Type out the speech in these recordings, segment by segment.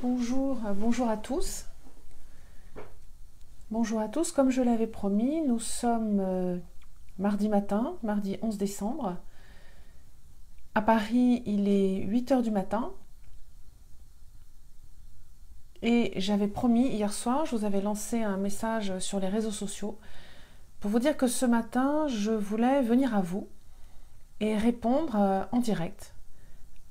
Bonjour, bonjour à tous. Bonjour à tous, comme je l'avais promis, nous sommes mardi matin, mardi 11 décembre. À Paris, il est 8 heures du matin. Et j'avais promis hier soir, je vous avais lancé un message sur les réseaux sociaux pour vous dire que ce matin, je voulais venir à vous et répondre en direct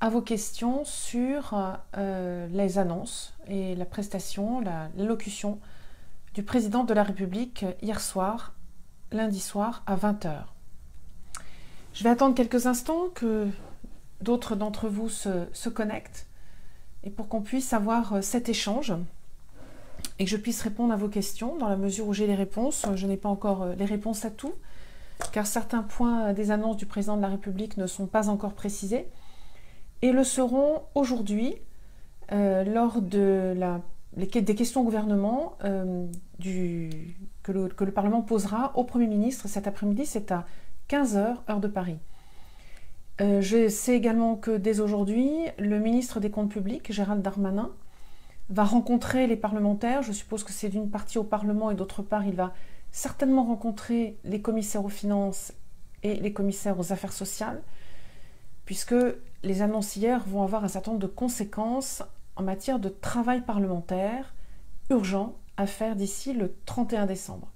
à vos questions sur les annonces et la prestation, l'allocution du président de la République hier soir, lundi soir à 20 h. Je vais attendre quelques instants que d'autres d'entre vous se connectent et pour qu'on puisse avoir cet échange et que je puisse répondre à vos questions dans la mesure où j'ai les réponses. Je n'ai pas encore les réponses à tout, car certains points des annonces du président de la République ne sont pas encore précisés et le seront aujourd'hui lors de des questions au gouvernement que le Parlement posera au Premier ministre cet après-midi. C'est à 15 h, heure de Paris. Je sais également que dès aujourd'hui, le ministre des Comptes publics, Gérald Darmanin, va rencontrer les parlementaires. Je suppose que c'est d'une partie au Parlement et d'autre part, il va certainement rencontrer les commissaires aux finances et les commissaires aux affaires sociales, puisque les annonces hier vont avoir un certain nombre de conséquences en matière de travail parlementaire urgent à faire d'ici le 31 décembre.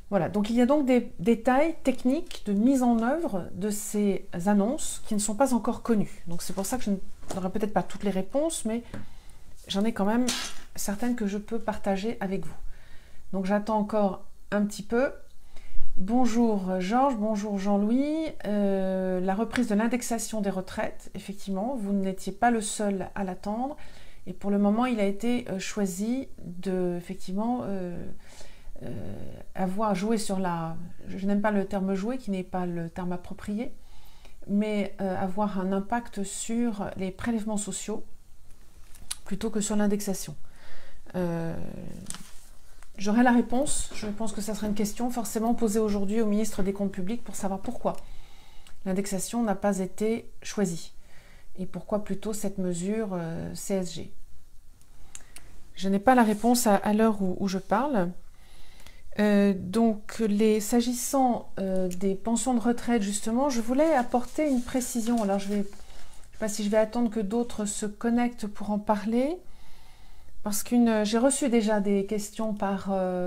Voilà, donc il y a donc des détails techniques de mise en œuvre de ces annonces qui ne sont pas encore connus. Donc c'est pour ça que je n'aurai peut-être pas toutes les réponses, mais j'en ai quand même certaines que je peux partager avec vous. Donc j'attends encore un petit peu. Bonjour Georges, bonjour Jean-Louis. La reprise de l'indexation des retraites, effectivement, vous n'étiez pas le seul à l'attendre. Et pour le moment, il a été choisi de, effectivement, avoir joué sur la... Je n'aime pas le terme jouer, qui n'est pas le terme approprié, mais avoir un impact sur les prélèvements sociaux plutôt que sur l'indexation. J'aurai la réponse. Je pense que ça sera une question forcément posée aujourd'hui au ministre des Comptes publics pour savoir pourquoi l'indexation n'a pas été choisie et pourquoi plutôt cette mesure CSG. Je n'ai pas la réponse à l'heure où je parle. Donc, s'agissant des pensions de retraite, justement, je voulais apporter une précision. Alors, je ne sais pas si je vais attendre que d'autres se connectent pour en parler. Parce que j'ai reçu déjà des questions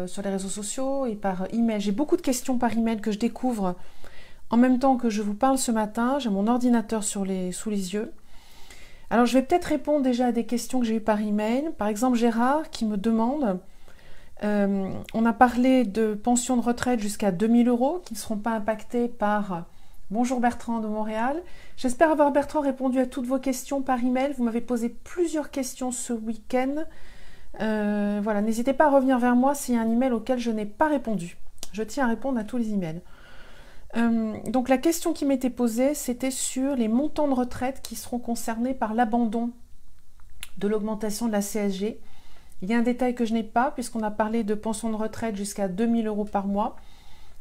sur les réseaux sociaux et par email. J'ai beaucoup de questions par email que je découvre en même temps que je vous parle ce matin. J'ai mon ordinateur sous les yeux. Alors je vais peut-être répondre déjà à des questions que j'ai eues par email. Par exemple Gérard qui me demande, on a parlé de pensions de retraite jusqu'à 2000 € qui ne seront pas impactées par... Bonjour Bertrand de Montréal. J'espère avoir Bertrand répondu à toutes vos questions par email. Vous m'avez posé plusieurs questions ce week-end. Voilà, n'hésitez pas à revenir vers moi s'il y a un email auquel je n'ai pas répondu. Je tiens à répondre à tous les emails. Donc la question qui m'était posée, c'était sur les montants de retraite qui seront concernés par l'abandon de l'augmentation de la CSG. Il y a un détail que je n'ai pas puisqu'on a parlé de pensions de retraite jusqu'à 2000 € par mois.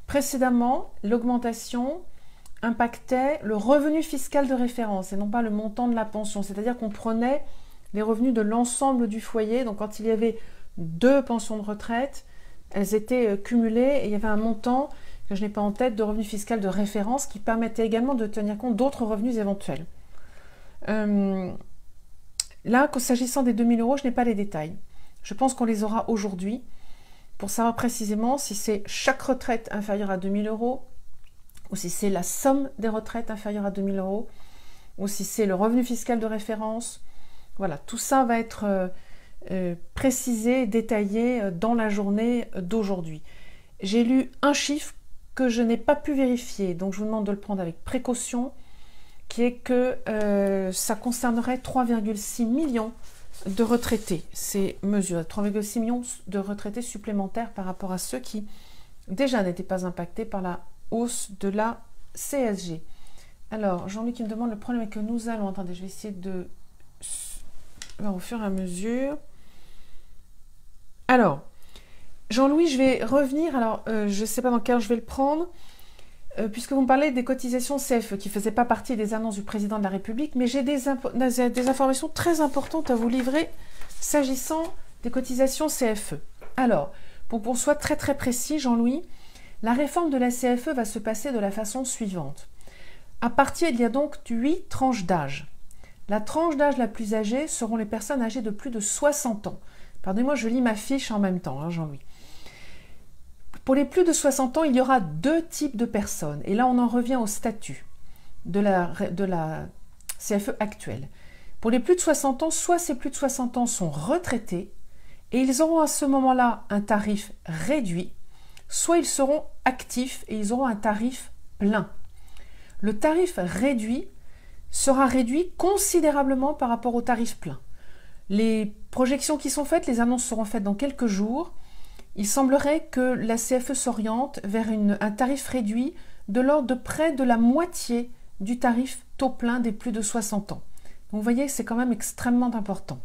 Précédemment, l'augmentation impactait le revenu fiscal de référence et non pas le montant de la pension. C'est-à-dire qu'on prenait les revenus de l'ensemble du foyer. Donc quand il y avait deux pensions de retraite, elles étaient cumulées et il y avait un montant que je n'ai pas en tête de revenu fiscal de référence qui permettait également de tenir compte d'autres revenus éventuels. Là, s'agissant des 2000 €, je n'ai pas les détails. Je pense qu'on les aura aujourd'hui pour savoir précisément si c'est chaque retraite inférieure à 2000 € ou si c'est la somme des retraites inférieure à 2000 €, ou si c'est le revenu fiscal de référence. Voilà, tout ça va être précisé, détaillé dans la journée d'aujourd'hui. J'ai lu un chiffre que je n'ai pas pu vérifier, donc je vous demande de le prendre avec précaution, qui est que ça concernerait 3,6 millions de retraités. Ces mesures, 3,6 millions de retraités supplémentaires par rapport à ceux qui déjà n'étaient pas impactés par la hausse de la CSG. Alors, Jean-Louis qui me demande, le problème est que nous allons... Attendez, je vais essayer de... au fur et à mesure. Alors, Jean-Louis, je vais revenir. Alors, je ne sais pas dans quel ordre je vais le prendre, puisque vous me parlez des cotisations CFE qui ne faisaient pas partie des annonces du président de la République, mais j'ai des informations très importantes à vous livrer S'agissant des cotisations CFE. Alors, pour qu'on soit très très précis, Jean-Louis, la réforme de la CFE va se passer de la façon suivante. Il y a donc 8 tranches d'âge. La tranche d'âge la plus âgée seront les personnes âgées de plus de 60 ans. Pardonnez-moi, je lis ma fiche en même temps, hein, Jean-Louis. Pour les plus de 60 ans, il y aura 2 types de personnes. Et là, on en revient au statut de la CFE actuelle. Pour les plus de 60 ans, soit ces plus de 60 ans sont retraités et ils auront à ce moment-là un tarif réduit, soit ils seront actifs et ils auront un tarif plein. Le tarif réduit sera réduit considérablement par rapport au tarif plein. Les projections qui sont faites, les annonces seront faites dans quelques jours. Il semblerait que la CFE s'oriente vers un tarif réduit de l'ordre de près de la moitié du tarif taux plein des plus de 60 ans. Donc vous voyez, c'est quand même extrêmement important.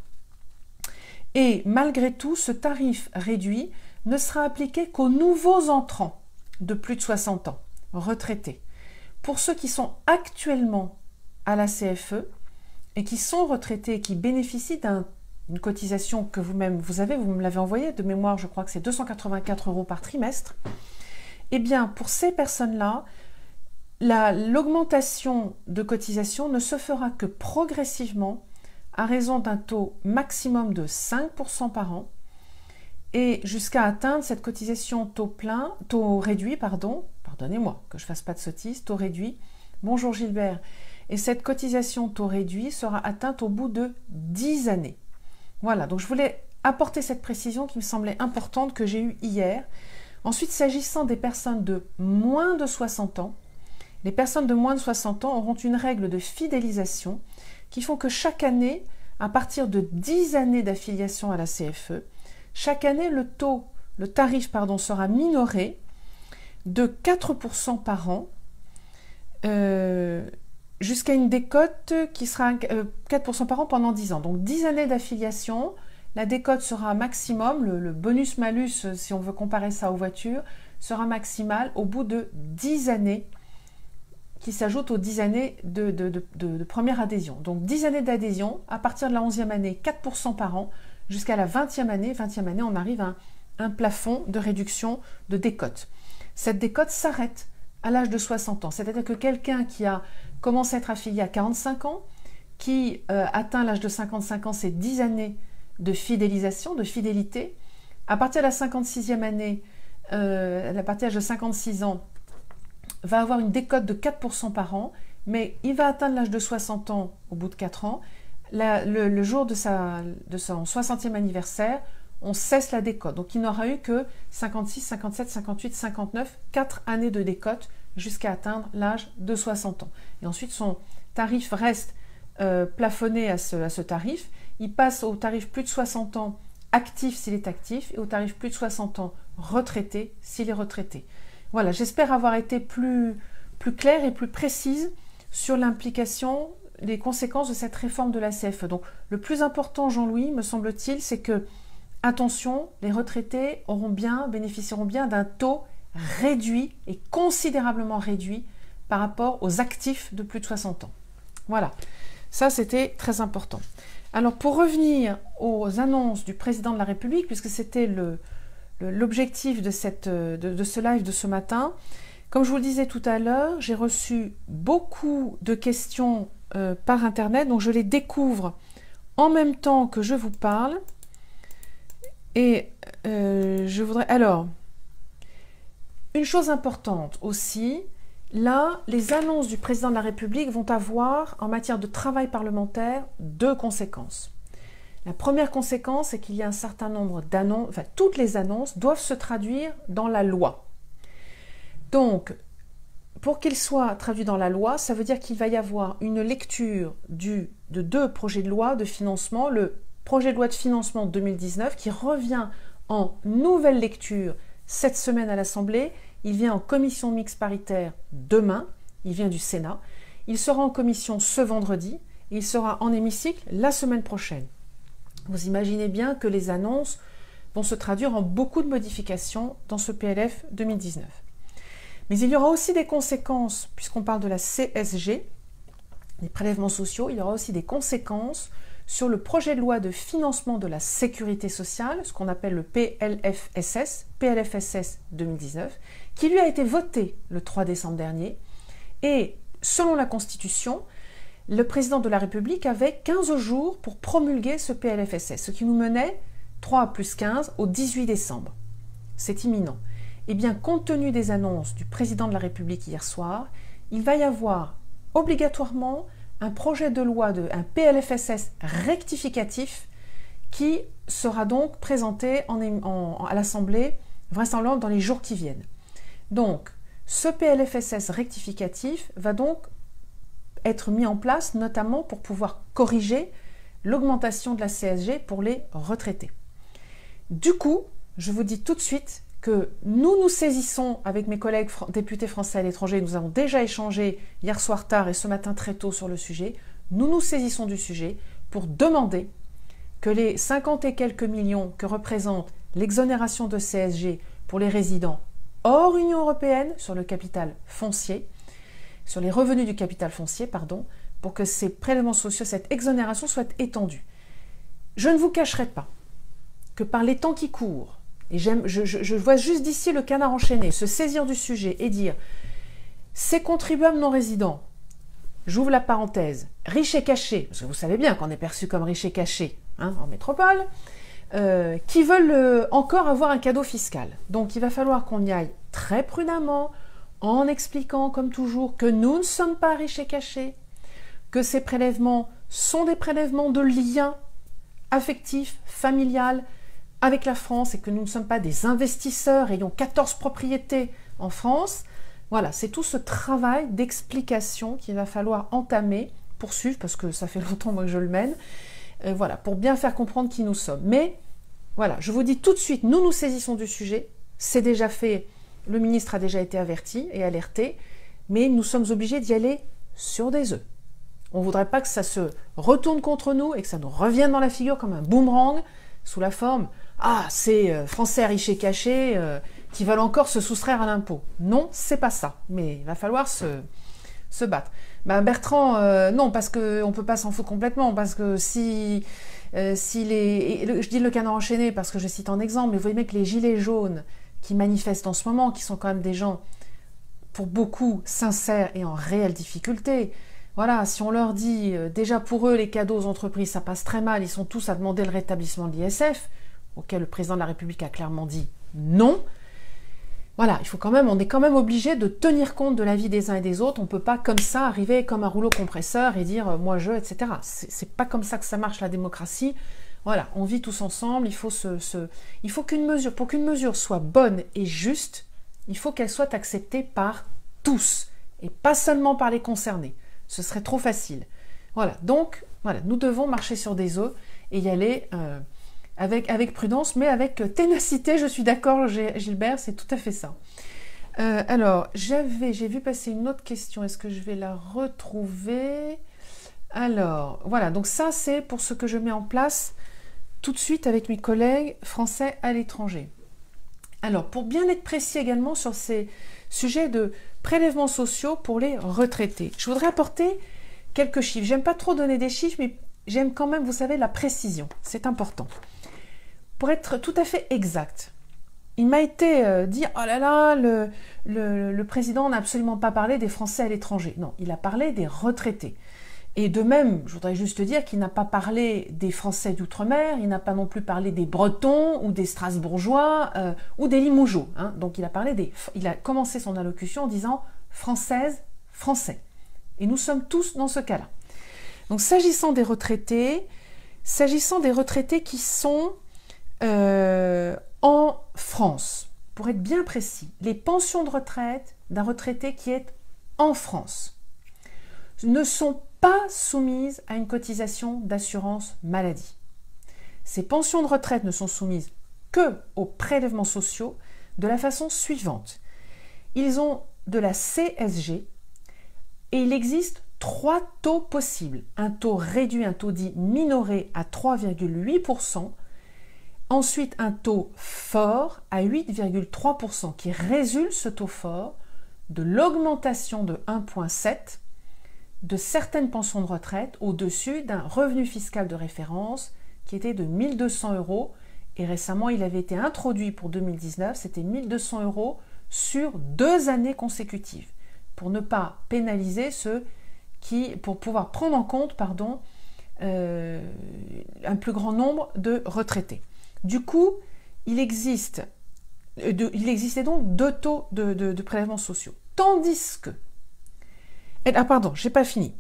Et malgré tout, ce tarif réduit ne sera appliqué qu'aux nouveaux entrants de plus de 60 ans, retraités. Pour ceux qui sont actuellement à la CFE et qui sont retraités et qui bénéficient d'une cotisation que vous-même vous me l'avez envoyée de mémoire, je crois que c'est 284 € par trimestre, eh bien pour ces personnes-là, l'augmentation de cotisation ne se fera que progressivement à raison d'un taux maximum de 5% par an et jusqu'à atteindre cette cotisation taux réduit, pardonnez-moi que je ne fasse pas de sottises, taux réduit, bonjour Gilbert, et cette cotisation taux réduit sera atteinte au bout de 10 années. Voilà, donc je voulais apporter cette précision qui me semblait importante que j'ai eue hier. Ensuite, s'agissant des personnes de moins de 60 ans, les personnes de moins de 60 ans auront une règle de fidélisation qui font que chaque année, à partir de 10 années d'affiliation à la CFE, chaque année, le tarif sera minoré de 4% par an jusqu'à une décote qui sera 4% par an pendant 10 ans. Donc 10 années d'affiliation, la décote sera maximum, le bonus-malus, si on veut comparer ça aux voitures, sera maximal au bout de 10 années qui s'ajoutent aux 10 années de première adhésion. Donc 10 années d'adhésion, à partir de la 11e année, 4% par an, jusqu'à la 20e année. 20e année, on arrive à un plafond de réduction de décote. Cette décote s'arrête à l'âge de 60 ans. C'est-à-dire que quelqu'un qui a commencé à être affilié à 45 ans, qui atteint l'âge de 55 ans, c'est 10 années de fidélisation, de fidélité. À partir de la 56e année, à partir de l'âge de 56 ans, va avoir une décote de 4% par an, mais il va atteindre l'âge de 60 ans au bout de 4 ans. Le jour de son 60e anniversaire, on cesse la décote. Donc il n'aura eu que 56, 57, 58, 59, 4 années de décote jusqu'à atteindre l'âge de 60 ans. Et ensuite, son tarif reste plafonné à ce tarif. Il passe au tarif plus de 60 ans actif s'il est actif et au tarif plus de 60 ans retraité s'il est retraité. Voilà, j'espère avoir été plus claire et plus précise sur l'implication, les conséquences de cette réforme de la CFE. Donc, le plus important, Jean-Louis, me semble-t-il, c'est que, attention, les retraités bénéficieront bien d'un taux réduit et considérablement réduit par rapport aux actifs de plus de 60 ans. Voilà, ça c'était très important. Alors, pour revenir aux annonces du président de la République, puisque c'était l'objectif de ce live de ce matin, comme je vous le disais tout à l'heure, j'ai reçu beaucoup de questions par Internet, donc je les découvre en même temps que je vous parle. Et je voudrais... Alors, une chose importante aussi, là, les annonces du président de la République vont avoir, en matière de travail parlementaire, 2 conséquences. La première conséquence, c'est qu'il y a un certain nombre d'annonces, enfin toutes les annonces doivent se traduire dans la loi. Donc, pour qu'ils soient traduits dans la loi, ça veut dire qu'il va y avoir une lecture de 2 projets de loi de financement. Le projet de loi de financement 2019 qui revient en nouvelle lecture cette semaine à l'Assemblée. Il vient en commission mixte paritaire demain, il vient du Sénat. Il sera en commission ce vendredi et il sera en hémicycle la semaine prochaine. Vous imaginez bien que les annonces vont se traduire en beaucoup de modifications dans ce PLF 2019. Mais il y aura aussi des conséquences, puisqu'on parle de la CSG, des prélèvements sociaux, il y aura aussi des conséquences sur le projet de loi de financement de la sécurité sociale, ce qu'on appelle le PLFSS 2019, qui lui a été voté le 3 décembre dernier. Et selon la Constitution, le président de la République avait 15 jours pour promulguer ce PLFSS, ce qui nous menait 3 plus 15 au 18 décembre. C'est imminent. Eh bien, compte tenu des annonces du président de la République hier soir, il va y avoir obligatoirement un projet de loi, un PLFSS rectificatif qui sera donc présenté à l'Assemblée vraisemblablement dans les jours qui viennent. Donc, ce PLFSS rectificatif va donc être mis en place notamment pour pouvoir corriger l'augmentation de la CSG pour les retraités. Du coup, je vous dis tout de suite que nous saisissons avec mes collègues députés français à l'étranger, nous avons déjà échangé hier soir tard et ce matin très tôt sur le sujet, nous saisissons du sujet pour demander que les 50 et quelques millions que représente l'exonération de CSG pour les résidents hors Union européenne sur le capital foncier, sur les revenus du capital foncier, pardon, pour que ces prélèvements sociaux, cette exonération soit étendue. Je ne vous cacherai pas que par les temps qui courent, et je vois juste d'ici le canard enchaîné se saisir du sujet et dire ces contribuables non résidents, j'ouvre la parenthèse, riches et cachés, parce que vous savez bien qu'on est perçu comme riches et cachés en métropole, qui veulent encore avoir un cadeau fiscal. Donc il va falloir qu'on y aille très prudemment, en expliquant comme toujours que nous ne sommes pas riches et cachés, que ces prélèvements sont des prélèvements de lien affectif, familial, avec la France et que nous ne sommes pas des investisseurs ayant 14 propriétés en France. Voilà, c'est tout ce travail d'explication qu'il va falloir entamer, poursuivre, parce que ça fait longtemps moi que je le mène, voilà, pour bien faire comprendre qui nous sommes. Mais voilà, je vous dis tout de suite, nous saisissons du sujet, c'est déjà fait, le ministre a déjà été averti et alerté, mais nous sommes obligés d'y aller sur des œufs. On ne voudrait pas que ça se retourne contre nous et que ça nous revienne dans la figure comme un boomerang, sous la forme « Ah, c'est Français riches et cachés qui veulent encore se soustraire à l'impôt ». Non, c'est pas ça, mais il va falloir se battre. Ben Bertrand, non, parce qu'on ne peut pas s'en foutre complètement, parce que je dis le canard enchaîné parce que je cite en exemple, mais vous voyez bien que les gilets jaunes qui manifestent en ce moment, qui sont quand même des gens, pour beaucoup, sincères et en réelle difficulté, voilà, si on leur dit, déjà pour eux, les cadeaux aux entreprises, ça passe très mal, ils sont tous à demander le rétablissement de l'ISF, auquel le président de la République a clairement dit non. Voilà, on est quand même obligé de tenir compte de la vie des uns et des autres. On ne peut pas comme ça arriver comme un rouleau compresseur et dire moi je, etc. C'est pas comme ça que ça marche la démocratie. Voilà, on vit tous ensemble. Il faut qu'une mesure, pour qu'une mesure soit bonne et juste, il faut qu'elle soit acceptée par tous et pas seulement par les concernés. Ce serait trop facile. Voilà, donc voilà, nous devons marcher sur des œufs et y aller avec prudence, mais avec ténacité. Je suis d'accord, Gilbert, c'est tout à fait ça. Alors, j'ai vu passer une autre question. Est-ce que je vais la retrouver? Alors, voilà, donc ça, c'est pour ce que je mets en place tout de suite avec mes collègues français à l'étranger. Alors, pour bien être précis également sur ces sujets de prélèvements sociaux pour les retraités, je voudrais apporter quelques chiffres. J'aime pas trop donner des chiffres, mais j'aime quand même, vous savez, la précision. C'est important. Pour être tout à fait exact, il m'a été dit « Oh là là, le président n'a absolument pas parlé des Français à l'étranger. » Non, il a parlé des retraités. Et de même, je voudrais juste dire qu'il n'a pas parlé des Français d'outre-mer, il n'a pas non plus parlé des Bretons ou des Strasbourgeois ou des Limougeaux. Hein. Donc il a commencé son allocution en disant « Françaises, Français ». Et nous sommes tous dans ce cas-là. Donc s'agissant des retraités qui sont en France, pour être bien précis, les pensions de retraite d'un retraité qui est en France ne sont pas soumises à une cotisation d'assurance maladie. Ces pensions de retraite ne sont soumises que aux prélèvements sociaux de la façon suivante. Ils ont de la CSG et il existe 3 taux possibles. Un taux réduit, un taux dit minoré à 3,8%, ensuite un taux fort à 8,3% qui résulte, ce taux fort, de l'augmentation de 1,7 de certaines pensions de retraite au-dessus d'un revenu fiscal de référence qui était de 1 200 €. Et récemment, il avait été introduit pour 2019, c'était 1 200 € sur 2 années consécutives, pour ne pas pénaliser ceux qui, pour pouvoir prendre en compte, un plus grand nombre de retraités. Du coup, il existait donc 2 taux de prélèvements sociaux. Tandis que, j'ai pas fini.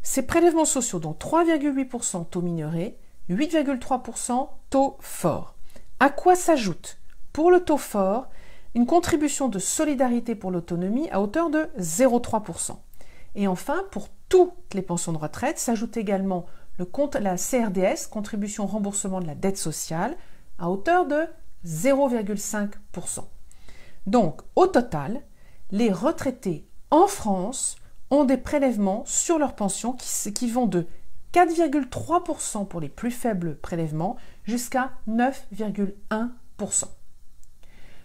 Ces prélèvements sociaux, dont 3,8% taux minoré, 8,3% taux fort. À quoi s'ajoute, pour le taux fort, une contribution de solidarité pour l'autonomie à hauteur de 0,3%. Et enfin, pour toutes les pensions de retraite, s'ajoute également la CRDS, contribution remboursement de la dette sociale, à hauteur de 0,5%. Donc, au total, les retraités en France ont des prélèvements sur leurs pensions qui vont de 4,3% pour les plus faibles prélèvements jusqu'à 9,1%.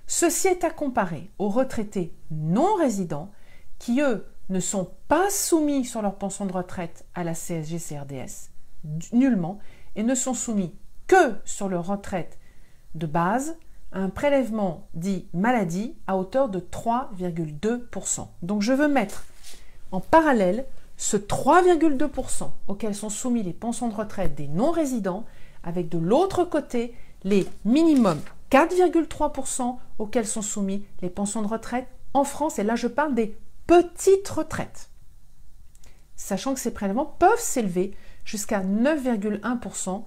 Ceci est à comparer aux retraités non résidents qui, eux, ne sont pas soumis sur leur pension de retraite à la CSG-CRDS, nullement, et ne sont soumis que sur leur retraite de base, à un prélèvement dit maladie à hauteur de 3,2%. Donc je veux mettre en parallèle ce 3,2% auquel sont soumis les pensions de retraite des non-résidents, avec de l'autre côté les minimums 4,3% auxquels sont soumis les pensions de retraite en France. Et là, je parle des petites retraites. Sachant que ces prélèvements peuvent s'élever jusqu'à 9,1%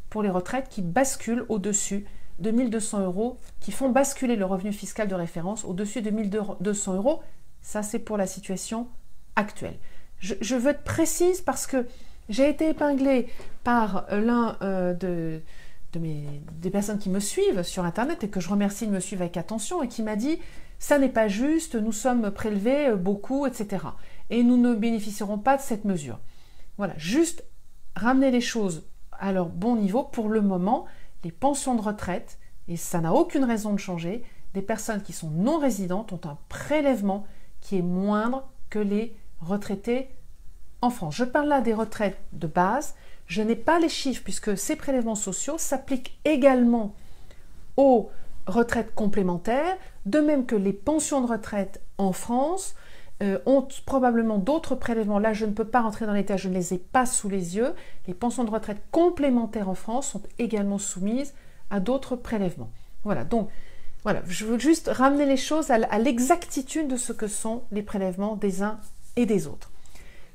pour les retraites qui basculent au-dessus de 1 200 €, qui font basculer le revenu fiscal de référence au-dessus de 1 200 €. Ça, c'est pour la situation actuelle. Je veux être précise parce que j'ai été épinglée par l'un des personnes qui me suivent sur Internet et que je remercie de me suivre avec attention et qui m'a dit « ça n'est pas juste, nous sommes prélevés beaucoup, etc. Et nous ne bénéficierons pas de cette mesure. » Voilà, juste ramener les choses à leur bon niveau. Pour le moment, les pensions de retraite, et ça n'a aucune raison de changer, des personnes qui sont non résidentes ont un prélèvement qui est moindre que les retraités en France. Je parle là des retraites de base. Je n'ai pas les chiffres puisque ces prélèvements sociaux s'appliquent également aux retraites complémentaires, de même que les pensions de retraite en France ont probablement d'autres prélèvements. Là, je ne peux pas rentrer dans les détails, je ne les ai pas sous les yeux. Les pensions de retraite complémentaires en France sont également soumises à d'autres prélèvements. Voilà, donc voilà, je veux juste ramener les choses à l'exactitude de ce que sont les prélèvements des uns et des autres.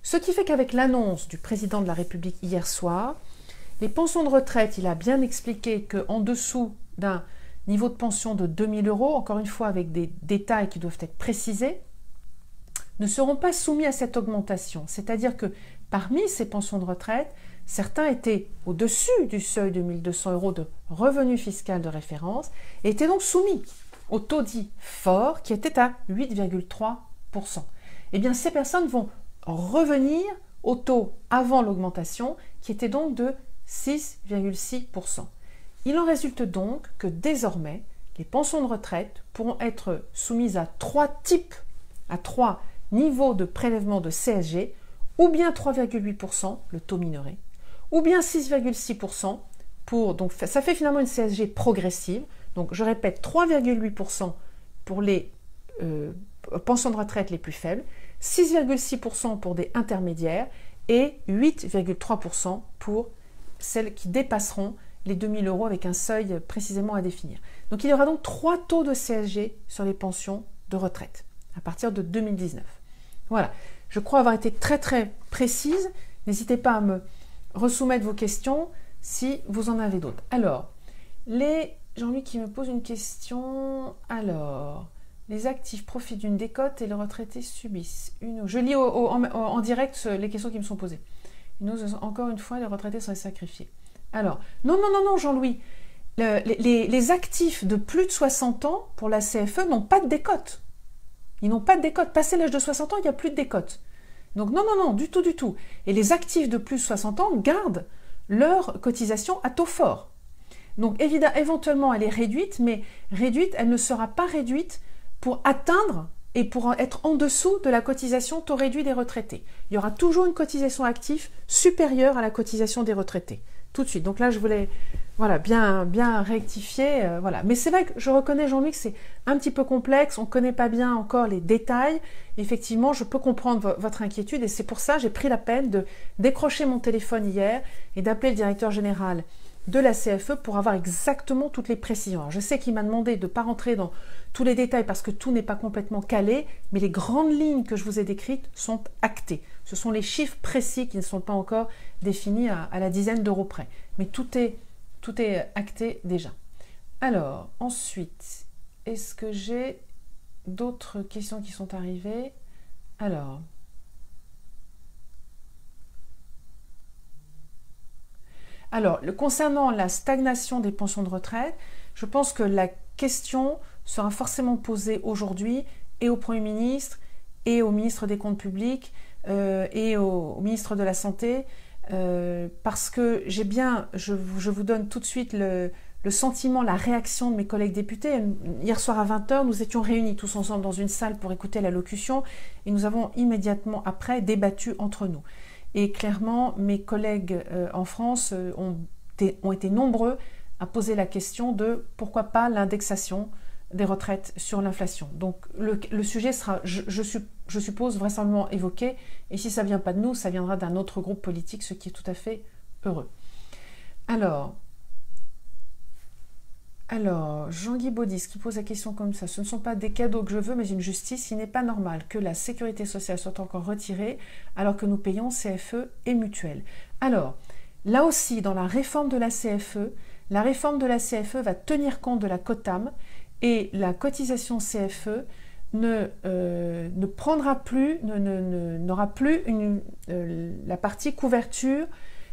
Ce qui fait qu'avec l'annonce du président de la République hier soir, les pensions de retraite, il a bien expliqué qu'en dessous d'un niveau de pension de 2 000 €, encore une fois avec des détails qui doivent être précisés, ne seront pas soumis à cette augmentation. C'est-à-dire que parmi ces pensions de retraite, certains étaient au-dessus du seuil de 1 200 € de revenu fiscal de référence et étaient donc soumis au taux dit fort qui était à 8,3%. Eh bien, ces personnes vont revenir au taux avant l'augmentation qui était donc de 6,6%. Il en résulte donc que désormais, les pensions de retraite pourront être soumises à 3 niveaux de prélèvement de CSG, ou bien 3,8%, le taux minoré, ou bien 6,6%, donc ça fait finalement une CSG progressive. Donc je répète, 3,8% pour les pensions de retraite les plus faibles, 6,6% pour des intermédiaires et 8,3% pour celles qui dépasseront les 2 000 € avec un seuil précisément à définir. Donc il y aura donc 3 taux de CSG sur les pensions de retraite à partir de 2019. Voilà, je crois avoir été très très précise. N'hésitez pas à me resoumettre vos questions si vous en avez d'autres. Alors, Jean-Louis qui me pose une question. Alors, les actifs profitent d'une décote et les retraités subissent une... Je lis en direct les questions qui me sont posées. Encore une fois, les retraités seraient sacrifiés. Alors, non, Jean-Louis. Les actifs de plus de 60 ans pour la CFE n'ont pas de décote. Ils n'ont pas de décote. Passé l'âge de 60 ans, il n'y a plus de décote. Donc non, du tout. Et les actifs de plus de 60 ans gardent leur cotisation à taux fort. Donc éventuellement, elle est réduite, mais réduite, elle ne sera pas réduite pour atteindre et pour être en dessous de la cotisation taux réduit des retraités. Il y aura toujours une cotisation active supérieure à la cotisation des retraités. Tout de suite. Donc là, je voulais bien rectifier. Voilà. Mais c'est vrai que je reconnais, Jean-Luc, c'est un petit peu complexe. On ne connaît pas bien encore les détails. Effectivement, je peux comprendre votre inquiétude et c'est pour ça que j'ai pris la peine de décrocher mon téléphone hier et d'appeler le directeur général de la CFE pour avoir exactement toutes les précisions. Alors, je sais qu'il m'a demandé de ne pas rentrer dans tous les détails parce que tout n'est pas complètement calé, mais les grandes lignes que je vous ai décrites sont actées. Ce sont les chiffres précis qui ne sont pas encore définis à la dizaine d'euros près. Mais tout est acté déjà. Alors, ensuite, est-ce que j'ai d'autres questions qui sont arrivées? Alors, concernant la stagnation des pensions de retraite, je pense que la question sera forcément posée aujourd'hui et au Premier ministre et au ministre des Comptes publics et au ministre de la Santé parce que je vous donne tout de suite le sentiment, la réaction de mes collègues députés. Hier soir à 20h, nous étions réunis tous ensemble dans une salle pour écouter l'allocution et nous avons immédiatement après débattu entre nous. Et clairement, mes collègues en France ont été nombreux à poser la question de pourquoi pas l'indexation des retraites sur l'inflation. Donc le sujet sera, je suppose, vraisemblablement évoqué, et si ça ne vient pas de nous, ça viendra d'un autre groupe politique, ce qui est tout à fait heureux. Alors Jean-Guy Baudis qui pose la question comme ça, ce ne sont pas des cadeaux que je veux, mais une justice. Il n'est pas normal que la sécurité sociale soit encore retirée alors que nous payons CFE et mutuelle. Alors, là aussi, dans la réforme de la CFE va tenir compte de la COTAM et la cotisation CFE ne prendra plus, n'aura plus la partie couverture.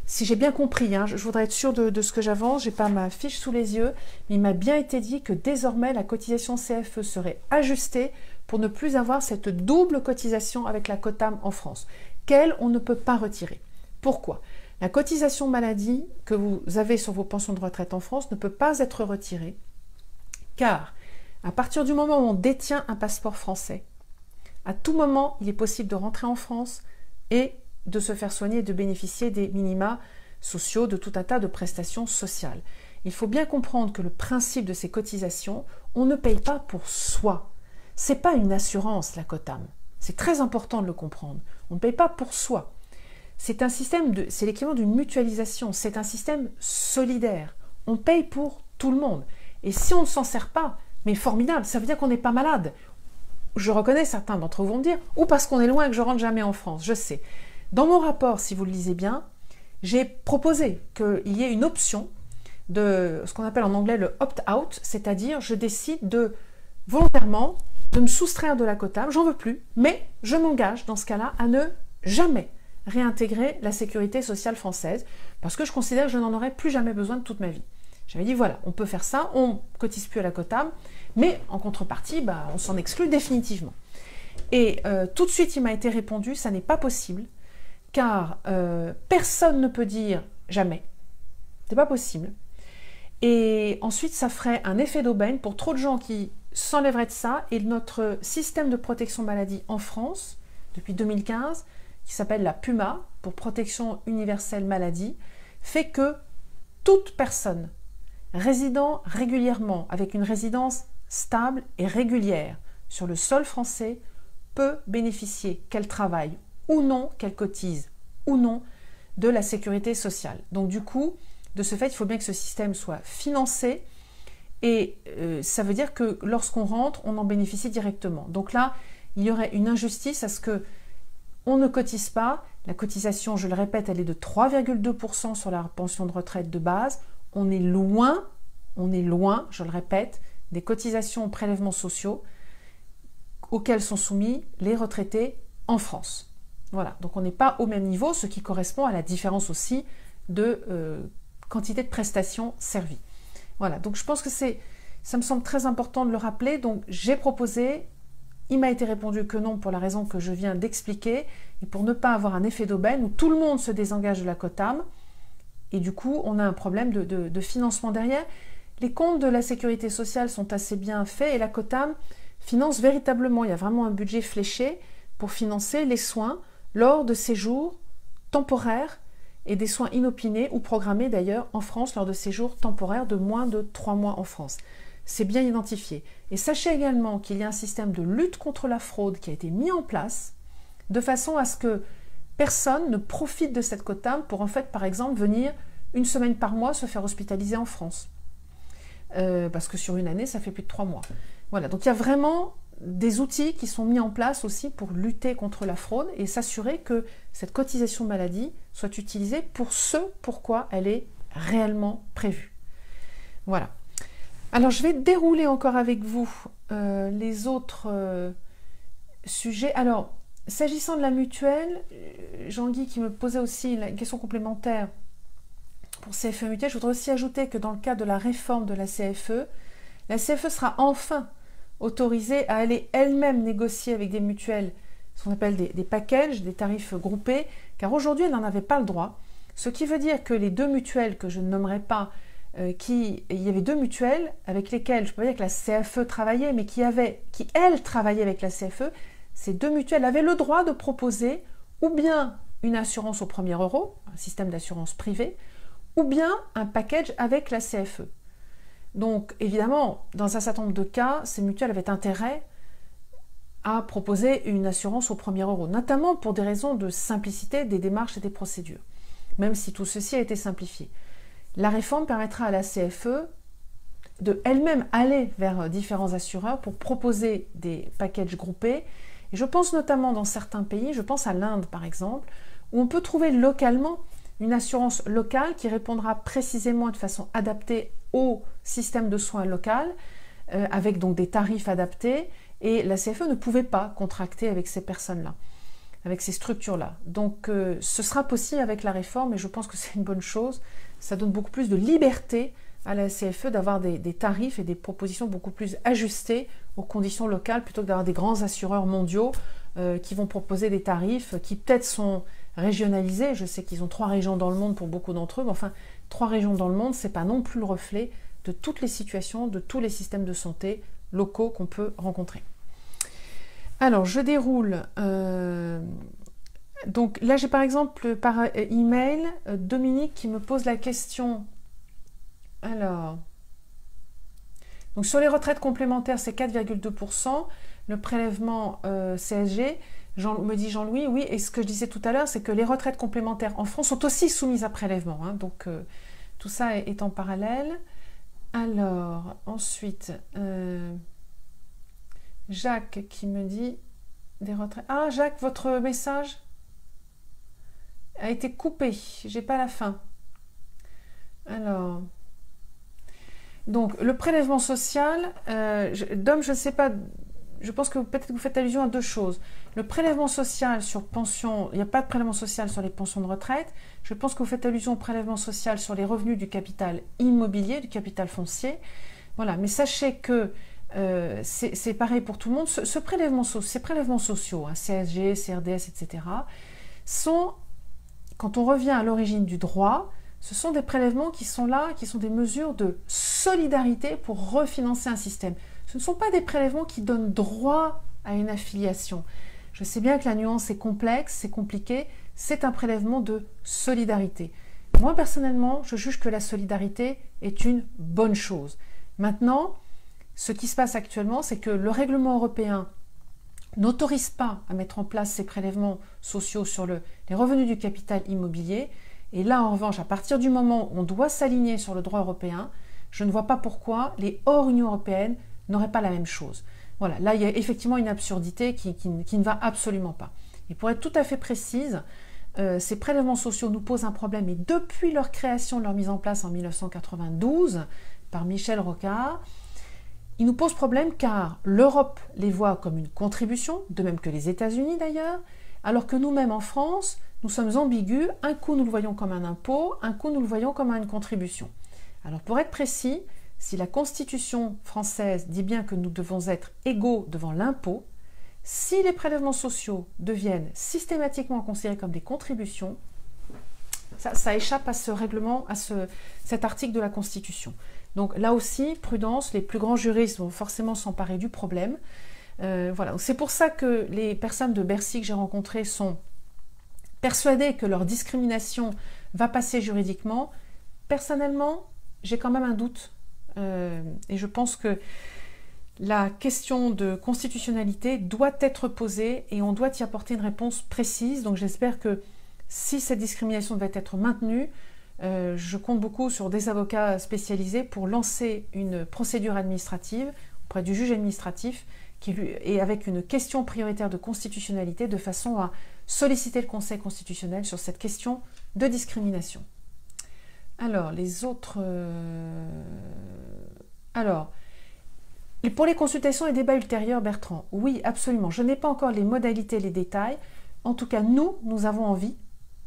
Si j'ai bien compris, je voudrais être sûre de ce que j'avance, je n'ai pas ma fiche sous les yeux, mais il m'a bien été dit que désormais la cotisation CFE serait ajustée pour ne plus avoir cette double cotisation avec la COTAM en France, qu'elle, on ne peut pas retirer. Pourquoi? La cotisation maladie que vous avez sur vos pensions de retraite en France ne peut pas être retirée, car à partir du moment où on détient un passeport français, à tout moment, il est possible de rentrer en France et de se faire soigner et de bénéficier des minima sociaux, de tout un tas de prestations sociales. Il faut bien comprendre que le principe de ces cotisations, on ne paye pas pour soi. Ce n'est pas une assurance, la COTAM. C'est très important de le comprendre. On ne paye pas pour soi. C'est un système c'est l'équivalent d'une mutualisation. C'est un système solidaire. On paye pour tout le monde. Et si on ne s'en sert pas, mais formidable, ça veut dire qu'on n'est pas malade. Je reconnais, certains d'entre vous vont me dire, ou parce qu'on est loin et que je rentre jamais en France, je sais. Dans mon rapport, si vous le lisez bien, j'ai proposé qu'il y ait une option de ce qu'on appelle en anglais le opt-out, c'est-à-dire je décide volontairement de me soustraire de la COTAM, j'en veux plus, mais je m'engage dans ce cas-là à ne jamais réintégrer la sécurité sociale française parce que je considère que je n'en aurai plus jamais besoin de toute ma vie. J'avais dit voilà, on peut faire ça, on ne cotise plus à la COTAM, mais en contrepartie, on s'en exclut définitivement. Et tout de suite, il m'a été répondu, ça n'est pas possible, car personne ne peut dire jamais. C'est pas possible. Et ensuite, ça ferait un effet d'aubaine pour trop de gens qui s'enlèveraient de ça. Et notre système de protection maladie en France, depuis 2015, qui s'appelle la PUMA, pour protection universelle maladie, fait que toute personne résidant régulièrement, avec une résidence stable et régulière sur le sol français, peut bénéficier, qu'elle travaille ou non, qu'elle cotise ou non, de la sécurité sociale. Donc du coup, de ce fait, il faut bien que ce système soit financé et ça veut dire que lorsqu'on rentre, on en bénéficie directement. Donc là, il y aurait une injustice à ce que on ne cotise pas. La cotisation, je le répète, elle est de 3,2% sur la pension de retraite de base. On est loin, je le répète, des cotisations aux prélèvements sociaux auxquels sont soumis les retraités en France. Voilà, donc on n'est pas au même niveau, ce qui correspond à la différence aussi de quantité de prestations servies. Voilà, donc je pense que ça me semble très important de le rappeler. Donc j'ai proposé, il m'a été répondu que non pour la raison que je viens d'expliquer et pour ne pas avoir un effet d'aubaine où tout le monde se désengage de la COTAM et du coup on a un problème de financement derrière. Les comptes de la sécurité sociale sont assez bien faits et la COTAM finance véritablement, il y a vraiment un budget fléché pour financer les soins lors de séjours temporaires et des soins inopinés ou programmés d'ailleurs en France lors de séjours temporaires de moins de 3 mois en France. C'est bien identifié. Et sachez également qu'il y a un système de lutte contre la fraude qui a été mis en place de façon à ce que personne ne profite de cette quota pour en fait, par exemple, venir une semaine par mois se faire hospitaliser en France. Parce que sur une année, ça fait plus de 3 mois. Voilà, donc il y a vraiment des outils qui sont mis en place aussi pour lutter contre la fraude et s'assurer que cette cotisation maladie soit utilisée pour ce pourquoi elle est réellement prévue. Voilà. Alors je vais dérouler encore avec vous les autres sujets. Alors, s'agissant de la mutuelle, Jean-Guy qui me posait aussi une question complémentaire pour CFE Mutuelle, je voudrais aussi ajouter que dans le cadre de la réforme de la CFE sera enfin autorisée à aller elle-même négocier avec des mutuelles ce qu'on appelle des packages, des tarifs groupés, car aujourd'hui elle n'en avait pas le droit, ce qui veut dire que les deux mutuelles que je ne nommerai pas, il y avait deux mutuelles avec lesquelles, je peux pas dire que la CFE travaillait, mais qui elles travaillaient avec la CFE, ces deux mutuelles avaient le droit de proposer ou bien une assurance au premier euro, un système d'assurance privée, ou bien un package avec la CFE. Donc évidemment, dans un certain nombre de cas, ces mutuelles avaient intérêt à proposer une assurance au premier euro, notamment pour des raisons de simplicité des démarches et des procédures, même si tout ceci a été simplifié. La réforme permettra à la CFE de elle-même aller vers différents assureurs pour proposer des packages groupés. Et je pense notamment dans certains pays, je pense à l'Inde par exemple, où on peut trouver localement une assurance locale qui répondra précisément de façon adaptée au système de soins local, avec donc des tarifs adaptés, et la CFE ne pouvait pas contracter avec ces personnes-là, avec ces structures-là. Donc ce sera possible avec la réforme, et je pense que c'est une bonne chose. Ça donne beaucoup plus de liberté à la CFE d'avoir des tarifs et des propositions beaucoup plus ajustées aux conditions locales, plutôt que d'avoir des grands assureurs mondiaux qui vont proposer des tarifs qui peut-être sont régionalisés. Je sais qu'ils ont 3 régions dans le monde pour beaucoup d'entre eux, mais enfin 3 régions dans le monde, c'est pas non plus le reflet de toutes les situations, de tous les systèmes de santé locaux qu'on peut rencontrer. Alors je déroule. Donc là j'ai par exemple par email Dominique qui me pose la question. Alors, donc sur les retraites complémentaires c'est 4,2%, le prélèvement CSG. Me dit Jean-Louis, oui, et ce que je disais tout à l'heure, c'est que les retraites complémentaires en France sont aussi soumises à prélèvement, hein, donc tout ça est en parallèle. Alors, ensuite, Jacques qui me dit des retraites. Ah, Jacques, votre message a été coupé, j'ai pas la fin. Alors, donc, le prélèvement social, Dom, je ne sais pas. Je pense que peut-être que vous faites allusion à deux choses. Le prélèvement social sur pension, il n'y a pas de prélèvement social sur les pensions de retraite. Je pense que vous faites allusion au prélèvement social sur les revenus du capital immobilier, du capital foncier. Voilà, mais sachez que c'est pareil pour tout le monde. Ces prélèvements sociaux, hein, CSG, CRDS, etc., sont, quand on revient à l'origine du droit, ce sont des prélèvements qui sont là, qui sont des mesures de solidarité pour refinancer un système. Ce ne sont pas des prélèvements qui donnent droit à une affiliation. Je sais bien que la nuance est complexe, c'est compliqué. C'est un prélèvement de solidarité. Moi, personnellement, je juge que la solidarité est une bonne chose. Maintenant, ce qui se passe actuellement, c'est que le règlement européen n'autorise pas à mettre en place ces prélèvements sociaux sur les revenus du capital immobilier. Et là, en revanche, à partir du moment où on doit s'aligner sur le droit européen, je ne vois pas pourquoi les hors Union européenne n'auraient pas la même chose. Voilà, là, il y a effectivement une absurdité qui ne va absolument pas. Et pour être tout à fait précise, ces prélèvements sociaux nous posent un problème, et depuis leur création, leur mise en place en 1992 par Michel Rocard, ils nous posent problème car l'Europe les voit comme une contribution, de même que les États-Unis d'ailleurs, alors que nous-mêmes en France, nous sommes ambigus, un coup nous le voyons comme un impôt, un coup nous le voyons comme une contribution. Alors pour être précis, si la Constitution française dit bien que nous devons être égaux devant l'impôt, si les prélèvements sociaux deviennent systématiquement considérés comme des contributions, ça échappe à ce règlement, à cet article de la Constitution. Donc là aussi, prudence, les plus grands juristes vont forcément s'emparer du problème. Voilà, c'est pour ça que les personnes de Bercy que j'ai rencontrées sont persuadées que leur discrimination va passer juridiquement. Personnellement, j'ai quand même un doute et je pense que la question de constitutionnalité doit être posée et on doit y apporter une réponse précise. Donc j'espère que si cette discrimination devait être maintenue, je compte beaucoup sur des avocats spécialisés pour lancer une procédure administrative auprès du juge administratif et avec une question prioritaire de constitutionnalité de façon à solliciter le Conseil constitutionnel sur cette question de discrimination. Alors, les autres... Alors, pour les consultations et débats ultérieurs, Bertrand, oui, absolument. Je n'ai pas encore les modalités, les détails. En tout cas, nous avons envie,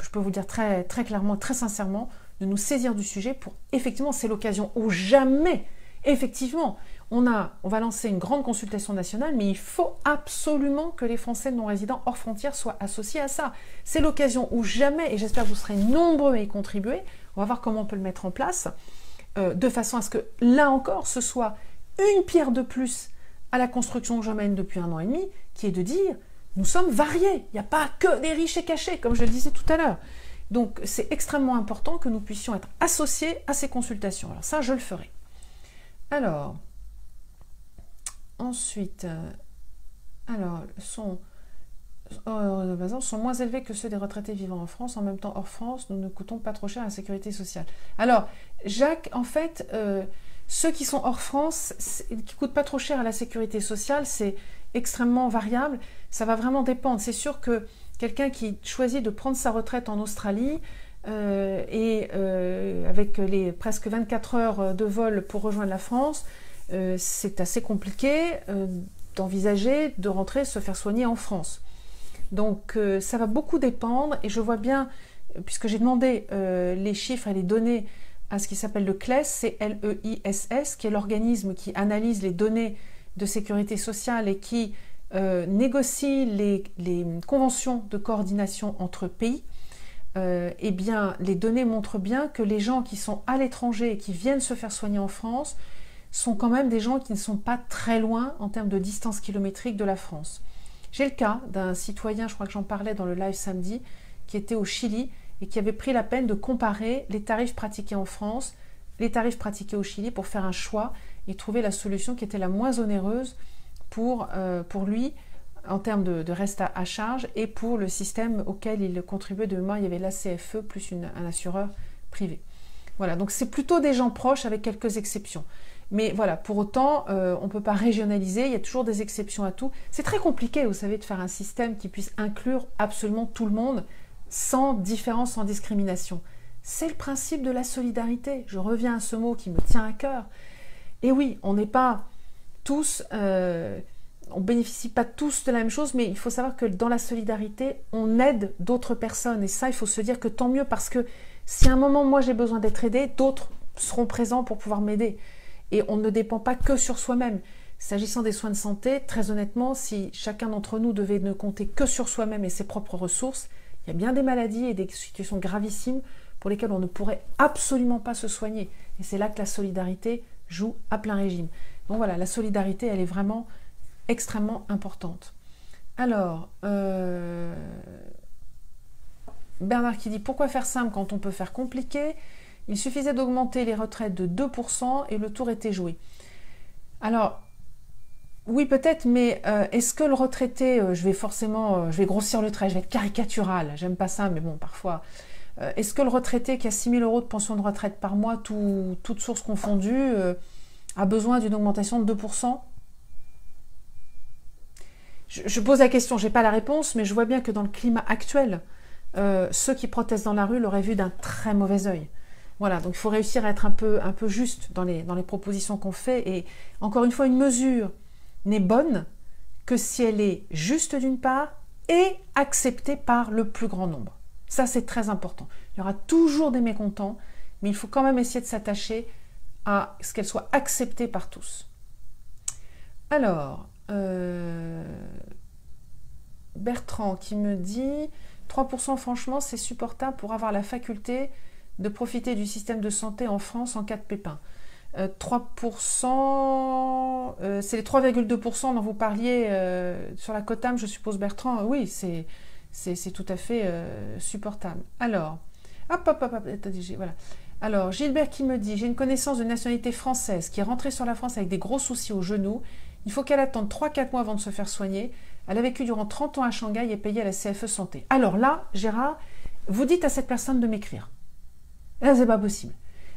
je peux vous dire très, très clairement, très sincèrement, de nous saisir du sujet pour, effectivement, c'est l'occasion ou jamais, effectivement, on va lancer une grande consultation nationale, mais il faut absolument que les Français non-résidents hors frontières soient associés à ça. C'est l'occasion ou jamais, et j'espère que vous serez nombreux à y contribuer. On va voir comment on peut le mettre en place, de façon à ce que, là encore, ce soit une pierre de plus à la construction que je mène depuis 1 an et demi, qui est de dire, nous sommes variés, il n'y a pas que des riches et cachés, comme je le disais tout à l'heure. Donc, c'est extrêmement important que nous puissions être associés à ces consultations. Alors ça, je le ferai. Alors... Ensuite, sont moins élevés que ceux des retraités vivant en France. En même temps, hors France, nous ne coûtons pas trop cher à la sécurité sociale. Alors, Jacques, en fait, ceux qui sont hors France, qui ne coûtent pas trop cher à la sécurité sociale, c'est extrêmement variable. Ça va vraiment dépendre. C'est sûr que quelqu'un qui choisit de prendre sa retraite en Australie avec les presque 24 heures de vol pour rejoindre la France, c'est assez compliqué d'envisager de rentrer se faire soigner en France. Donc ça va beaucoup dépendre et je vois bien, puisque j'ai demandé les chiffres et les données à ce qui s'appelle le CLEISS, c'est L-E-I-S-S, qui est l'organisme qui analyse les données de sécurité sociale et qui négocie les conventions de coordination entre pays. Eh bien, les données montrent bien que les gens qui sont à l'étranger et qui viennent se faire soigner en France sont quand même des gens qui ne sont pas très loin en termes de distance kilométrique de la France. J'ai le cas d'un citoyen, je crois que j'en parlais dans le live samedi, qui était au Chili et qui avait pris la peine de comparer les tarifs pratiqués en France, les tarifs pratiqués au Chili pour faire un choix et trouver la solution qui était la moins onéreuse pour lui en termes de reste à charge et pour le système auquel il contribuait de mémoire. Il y avait la CFE plus un assureur privé. Voilà, donc c'est plutôt des gens proches avec quelques exceptions. Mais voilà, pour autant, on ne peut pas régionaliser, il y a toujours des exceptions à tout. C'est très compliqué, vous savez, de faire un système qui puisse inclure absolument tout le monde, sans différence, sans discrimination. C'est le principe de la solidarité. Je reviens à ce mot qui me tient à cœur. Et oui, on n'est pas tous, on bénéficie pas tous de la même chose, mais il faut savoir que dans la solidarité, on aide d'autres personnes. Et ça, il faut se dire que tant mieux, parce que si à un moment, moi, j'ai besoin d'être aidé, d'autres seront présents pour pouvoir m'aider. Et on ne dépend pas que sur soi-même. S'agissant des soins de santé, très honnêtement, si chacun d'entre nous devait ne compter que sur soi-même et ses propres ressources, il y a bien des maladies et des situations gravissimes pour lesquelles on ne pourrait absolument pas se soigner. Et c'est là que la solidarité joue à plein régime. Donc voilà, la solidarité, elle est vraiment extrêmement importante. Alors, Bernard qui dit « Pourquoi faire simple quand on peut faire compliqué ? Il suffisait d'augmenter les retraites de 2% et le tour était joué. » Alors, oui peut-être, mais est-ce que le retraité, je vais grossir le trait, je vais être caricatural, j'aime pas ça, mais bon, parfois. Est-ce que le retraité qui a 6 000 € de pension de retraite par mois, toutes sources confondues, a besoin d'une augmentation de 2%? Je pose la question, je n'ai pas la réponse, mais je vois bien que dans le climat actuel, ceux qui protestent dans la rue l'auraient vu d'un très mauvais œil. Voilà, donc il faut réussir à être un peu juste dans les propositions qu'on fait. Et encore une fois, une mesure n'est bonne que si elle est juste d'une part et acceptée par le plus grand nombre. Ça, c'est très important. Il y aura toujours des mécontents, mais il faut quand même essayer de s'attacher à ce qu'elle soit acceptée par tous. Alors, Bertrand qui me dit 3% franchement, c'est supportable pour avoir la faculté de profiter du système de santé en France en cas de pépin. 3%, c'est les 3,2% dont vous parliez sur la Cotam, je suppose, Bertrand. Oui, c'est tout à fait supportable. Alors, attendez, voilà. Alors, Gilbert qui me dit, j'ai une connaissance de nationalité française qui est rentrée sur la France avec des gros soucis au genou. Il faut qu'elle attende 3-4 mois avant de se faire soigner. Elle a vécu durant 30 ans à Shanghai et est payée à la CFE Santé. Alors là, Gérard, vous dites à cette personne de m'écrire. Là, c'est pas possible.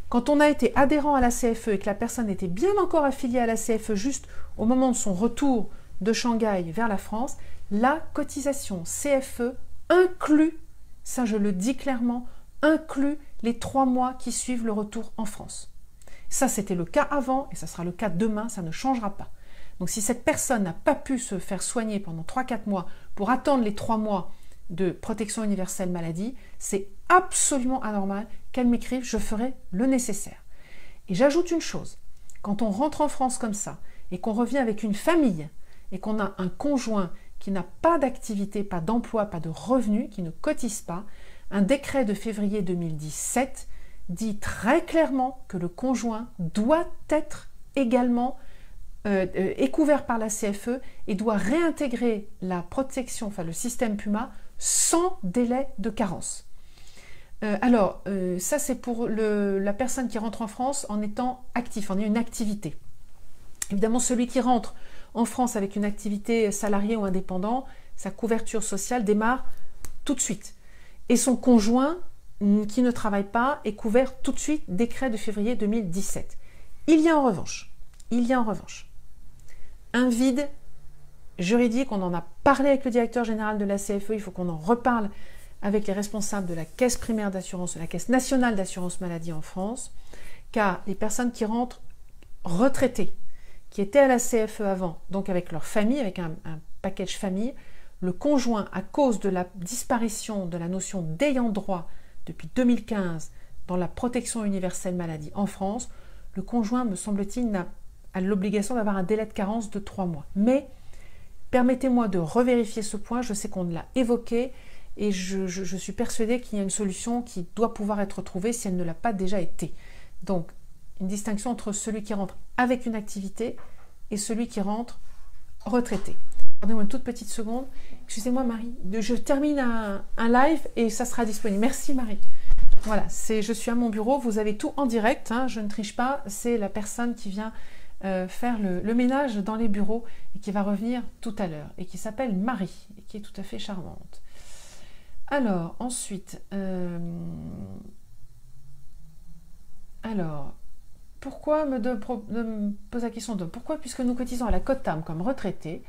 Quand on a été adhérent à la CFE et que la personne était bien encore affiliée à la CFE juste au moment de son retour de Shanghai vers la France, la cotisation CFE inclut, ça je le dis clairement, inclut les 3 mois qui suivent le retour en France. Ça, c'était le cas avant et ça sera le cas demain, ça ne changera pas. Donc si cette personne n'a pas pu se faire soigner pendant 3-4 mois pour attendre les 3 mois de protection universelle maladie, c'est absolument anormal qu'elle m'écrive, je ferai le nécessaire. Et j'ajoute une chose, quand on rentre en France comme ça et qu'on revient avec une famille et qu'on a un conjoint qui n'a pas d'activité, pas d'emploi, pas de revenus, qui ne cotise pas, un décret de février 2017 dit très clairement que le conjoint doit être également est couvert par la CFE et doit réintégrer la protection, enfin le système Puma, sans délai de carence. Ça c'est pour la personne qui rentre en France en étant actif, en ayant une activité. Évidemment, celui qui rentre en France avec une activité salariée ou indépendant, sa couverture sociale démarre tout de suite. Et son conjoint qui ne travaille pas est couvert tout de suite, décret de février 2017. Il y a en revanche un vide juridique, on en a parlé avec le directeur général de la CFE, il faut qu'on en reparle avec les responsables de la caisse primaire d'assurance, de la caisse nationale d'assurance maladie en France, car les personnes qui rentrent retraitées, qui étaient à la CFE avant, donc avec leur famille, avec un package famille, le conjoint, à cause de la disparition de la notion d'ayant droit depuis 2015 dans la protection universelle maladie en France, le conjoint, me semble-t-il, a l'obligation d'avoir un délai de carence de 3 mois. Mais permettez-moi de revérifier ce point, je sais qu'on l'a évoqué et je suis persuadée qu'il y a une solution qui doit pouvoir être trouvée si elle ne l'a pas déjà été. Donc, une distinction entre celui qui rentre avec une activité et celui qui rentre retraité. Attendez-moi une toute petite seconde. Excusez-moi Marie, je termine un live et ça sera disponible. Merci Marie. Voilà, je suis à mon bureau, vous avez tout en direct, hein, je ne triche pas, c'est la personne qui vient faire le ménage dans les bureaux et qui va revenir tout à l'heure et qui s'appelle Marie et qui est tout à fait charmante. Alors, ensuite, pourquoi me pose la question de pourquoi, puisque nous cotisons à la Cotam comme retraités,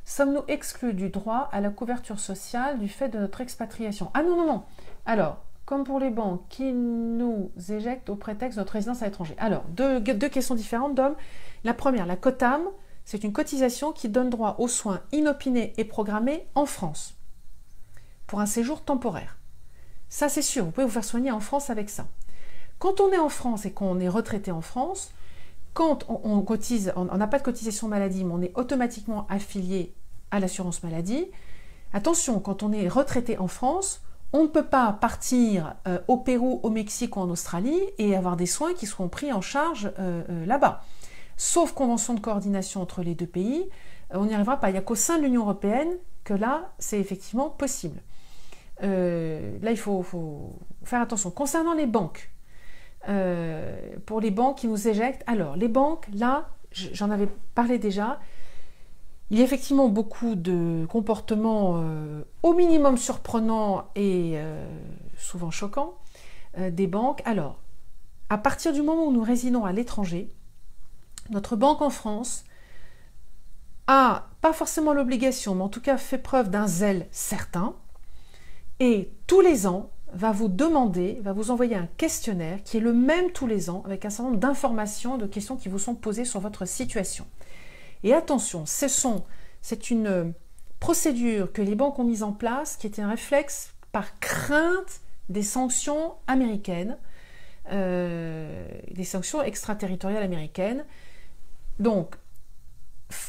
sommes-nous exclus du droit à la couverture sociale du fait de notre expatriation? Ah non, non, non. Alors, comme pour les banques qui nous éjectent au prétexte de notre résidence à l'étranger. Alors, deux questions différentes, Dom. La première, la Cotam, c'est une cotisation qui donne droit aux soins inopinés et programmés en France pour un séjour temporaire. Ça, c'est sûr, vous pouvez vous faire soigner en France avec ça. Quand on est en France et qu'on est retraité en France, quand on cotise, on n'a pas de cotisation maladie, mais on est automatiquement affilié à l'assurance maladie, attention, quand on est retraité en France, on ne peut pas partir au Pérou, au Mexique ou en Australie et avoir des soins qui seront pris en charge là-bas. Sauf convention de coordination entre les deux pays, on n'y arrivera pas. Il n'y a qu'au sein de l'Union européenne que là, c'est effectivement possible. Là, il faut faire attention. Concernant les banques, pour les banques qui nous éjectent, alors les banques, là, j'en avais parlé déjà, il y a effectivement beaucoup de comportements au minimum surprenants et souvent choquants des banques. Alors, à partir du moment où nous résidons à l'étranger, notre banque en France a pas forcément l'obligation, mais en tout cas fait preuve d'un zèle certain et tous les ans va vous demander, va vous envoyer un questionnaire qui est le même tous les ans avec un certain nombre d'informations, de questions qui vous sont posées sur votre situation. Et attention, c'est une procédure que les banques ont mise en place qui était un réflexe par crainte des sanctions américaines, des sanctions extraterritoriales américaines. Donc,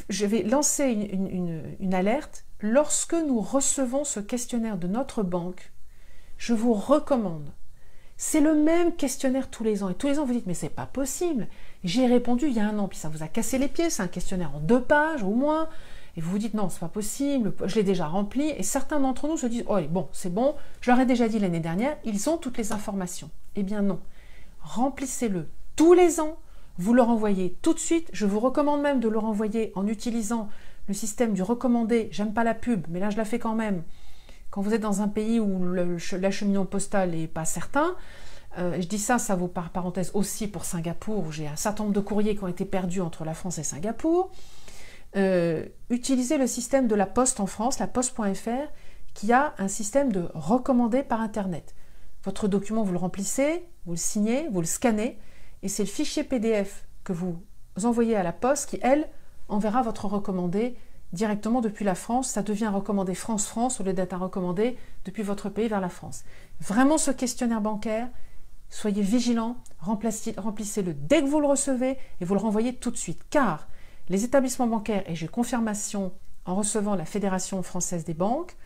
je vais lancer une alerte. Lorsque nous recevons ce questionnaire de notre banque, je vous recommande C'est le même questionnaire tous les ans. Et tous les ans, vous dites, mais c'est pas possible. J'ai répondu il y a un an, puis ça vous a cassé les pieds. C'est un questionnaire en 2 pages au moins. Et vous vous dites, non, c'est pas possible, je l'ai déjà rempli. Et certains d'entre nous se disent, oh, bon, c'est bon, je leur ai déjà dit l'année dernière, ils ont toutes les informations. Eh bien non. Remplissez-le tous les ans. Vous le renvoyez tout de suite. Je vous recommande même de le renvoyer en utilisant le système du recommandé. J'aime pas la pub, mais là, je la fais quand même. Quand vous êtes dans un pays où l'acheminement postal n'est pas certain, je dis ça, ça vaut par parenthèse aussi pour Singapour, où j'ai un certain nombre de courriers qui ont été perdus entre la France et Singapour. Utilisez le système de la Poste en France, la poste.fr, qui a un système de recommandé par Internet. Votre document, vous le remplissez, vous le signez, vous le scannez, et c'est le fichier PDF que vous envoyez à la Poste qui, elle, enverra votre recommandé directement depuis la France. Ça devient un recommandé France-France au lieu d'être un recommandé depuis votre pays vers la France. Vraiment, ce questionnaire bancaire, soyez vigilants, remplissez-le dès que vous le recevez et vous le renvoyez tout de suite. Car les établissements bancaires, et j'ai confirmation en recevant la Fédération française des banques,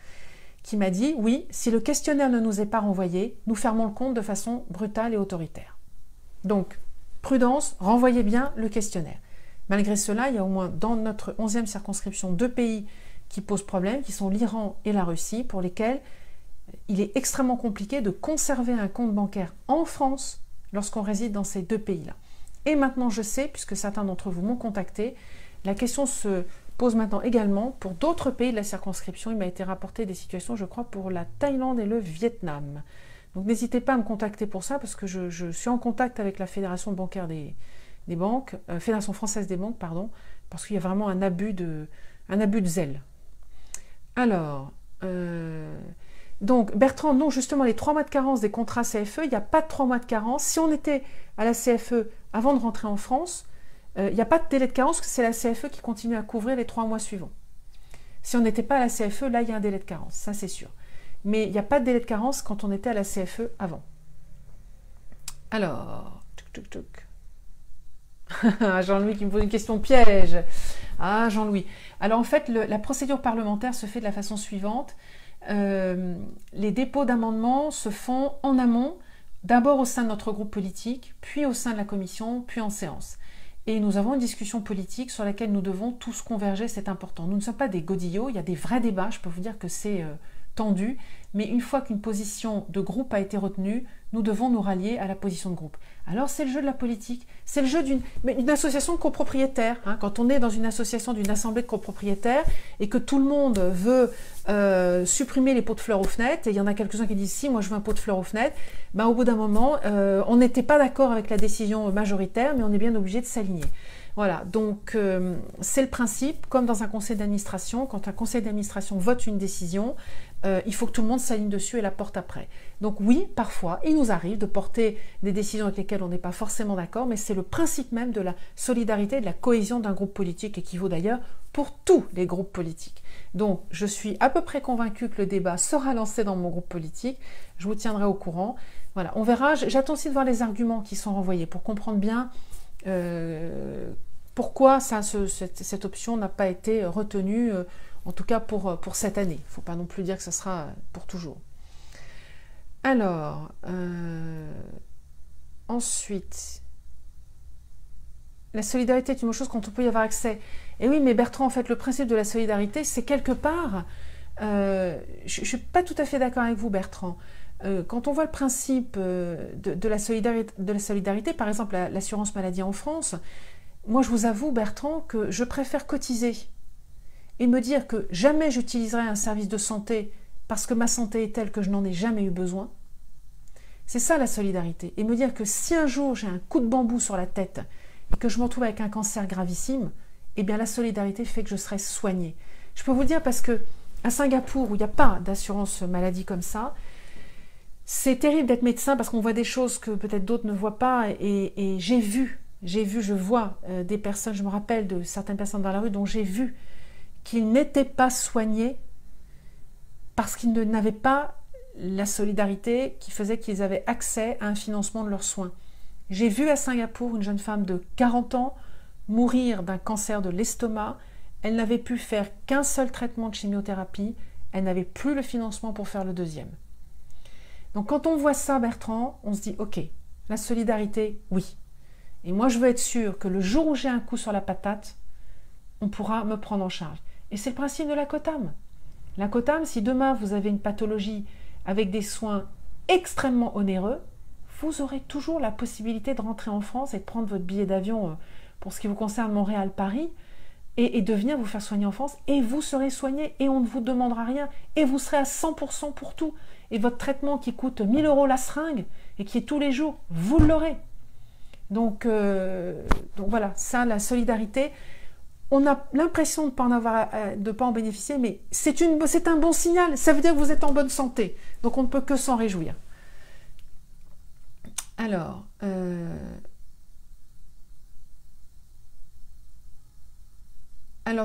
qui m'a dit, oui, si le questionnaire ne nous est pas renvoyé, nous fermons le compte de façon brutale et autoritaire. Donc, prudence, renvoyez bien le questionnaire. Malgré cela, il y a au moins dans notre 11e circonscription 2 pays qui posent problème, qui sont l'Iran et la Russie, pour lesquels il est extrêmement compliqué de conserver un compte bancaire en France lorsqu'on réside dans ces 2 pays-là. Et maintenant, je sais, puisque certains d'entre vous m'ont contacté, la question se pose maintenant également pour d'autres pays de la circonscription. Il m'a été rapporté des situations, je crois, pour la Thaïlande et le Vietnam. Donc n'hésitez pas à me contacter pour ça, parce que je suis en contact avec la Fédération bancaire des banques, Fédération française des banques, pardon, parce qu'il y a vraiment un abus de zèle. Alors, donc Bertrand, non, justement, les 3 mois de carence des contrats CFE, il n'y a pas de 3 mois de carence. Si on était à la CFE avant de rentrer en France, il n'y a pas de délai de carence, parce que c'est la CFE qui continue à couvrir les 3 mois suivants. Si on n'était pas à la CFE, là, il y a un délai de carence, ça c'est sûr. Mais il n'y a pas de délai de carence quand on était à la CFE avant. Alors, Jean-Louis qui me pose une question piège. Ah, Jean-Louis. Alors en fait, la procédure parlementaire se fait de la façon suivante. Les dépôts d'amendements se font en amont, d'abord au sein de notre groupe politique, puis au sein de la commission, puis en séance. Et nous avons une discussion politique sur laquelle nous devons tous converger, c'est important. Nous ne sommes pas des godillots, il y a des vrais débats, je peux vous dire que c'est tendu, mais une fois qu'une position de groupe a été retenue, nous devons nous rallier à la position de groupe. Alors c'est le jeu de la politique, c'est le jeu d'une association de copropriétaires. Hein. Quand on est dans une association, d'une assemblée de copropriétaires et que tout le monde veut supprimer les pots de fleurs aux fenêtres, et il y en a quelques-uns qui disent si, moi je veux un pot de fleurs aux fenêtres, ben, au bout d'un moment, on n'était pas d'accord avec la décision majoritaire, mais on est bien obligé de s'aligner. Voilà, donc c'est le principe, comme dans un conseil d'administration, quand un conseil d'administration vote une décision, il faut que tout le monde s'aligne dessus et la porte après. Donc oui, parfois, il nous arrive de porter des décisions avec lesquelles on n'est pas forcément d'accord, mais c'est le principe même de la solidarité et de la cohésion d'un groupe politique, et qui vaut d'ailleurs pour tous les groupes politiques. Donc je suis à peu près convaincue que le débat sera lancé dans mon groupe politique, je vous tiendrai au courant. Voilà, on verra, j'attends aussi de voir les arguments qui sont renvoyés pour comprendre bien pourquoi cette option n'a pas été retenue, en tout cas pour cette année. Il ne faut pas non plus dire que ce sera pour toujours. Alors, ensuite, la solidarité est une chose quand on peut y avoir accès. Et oui, mais Bertrand, en fait, le principe de la solidarité, c'est quelque part... je ne suis pas tout à fait d'accord avec vous, Bertrand. Quand on voit le principe de la solidarité, par exemple l'assurance maladie en France, moi je vous avoue, Bertrand, que je préfère cotiser et me dire que jamais j'utiliserai un service de santé parce que ma santé est telle que je n'en ai jamais eu besoin. C'est ça la solidarité. Et me dire que si un jour j'ai un coup de bambou sur la tête et que je me retrouve avec un cancer gravissime, eh bien la solidarité fait que je serai soignée. Je peux vous le dire parce que à Singapour, où il n'y a pas d'assurance maladie comme ça, c'est terrible d'être médecin parce qu'on voit des choses que peut-être d'autres ne voient pas, et je vois des personnes, je me rappelle de certaines personnes dans la rue dont j'ai vu qu'ils n'étaient pas soignés parce qu'ils n'avaient pas la solidarité qui faisait qu'ils avaient accès à un financement de leurs soins. J'ai vu à Singapour une jeune femme de 40 ans mourir d'un cancer de l'estomac. Elle n'avait pu faire qu'un seul traitement de chimiothérapie, elle n'avait plus le financement pour faire le deuxième. Donc quand on voit ça, Bertrand, on se dit, ok, la solidarité, oui. Et moi, je veux être sûr que le jour où j'ai un coup sur la patate, on pourra me prendre en charge. Et c'est le principe de la COTAM. La COTAM, si demain vous avez une pathologie avec des soins extrêmement onéreux, vous aurez toujours la possibilité de rentrer en France et de prendre votre billet d'avion pour ce qui vous concerne Montréal-Paris et de venir vous faire soigner en France et vous serez soigné et on ne vous demandera rien et vous serez à 100% pour tout. Et votre traitement qui coûte 1 000 € la seringue et qui est tous les jours, vous l'aurez. Donc voilà, ça, la solidarité, on a l'impression de ne pas en bénéficier, mais c'est un bon signal. Ça veut dire que vous êtes en bonne santé. Donc on ne peut que s'en réjouir. Alors,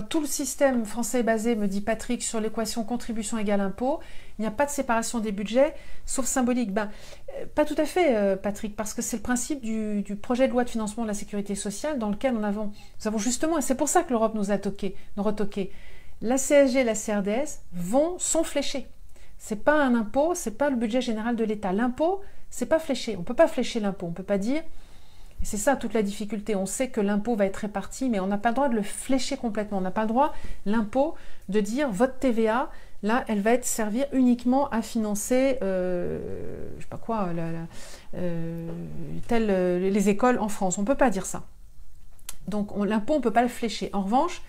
tout le système français est basé, me dit Patrick, sur l'équation contribution égale impôt. Il n'y a pas de séparation des budgets, sauf symbolique. Pas tout à fait, Patrick, parce que c'est le principe du projet de loi de financement de la sécurité sociale dans lequel nous avons justement, et c'est pour ça que l'Europe nous a retoqué, la CSG et la CRDS sont fléchées. C'est pas un impôt, c'est pas le budget général de l'État. L'impôt, c'est pas fléché. On peut pas flécher l'impôt. On peut pas dire... Et c'est ça toute la difficulté. On sait que l'impôt va être réparti, mais on n'a pas le droit de le flécher complètement. On n'a pas le droit, l'impôt, de dire votre TVA, là, elle va être servir uniquement à financer, je sais pas quoi, les écoles en France. On ne peut pas dire ça. Donc l'impôt, on ne peut pas le flécher. En revanche,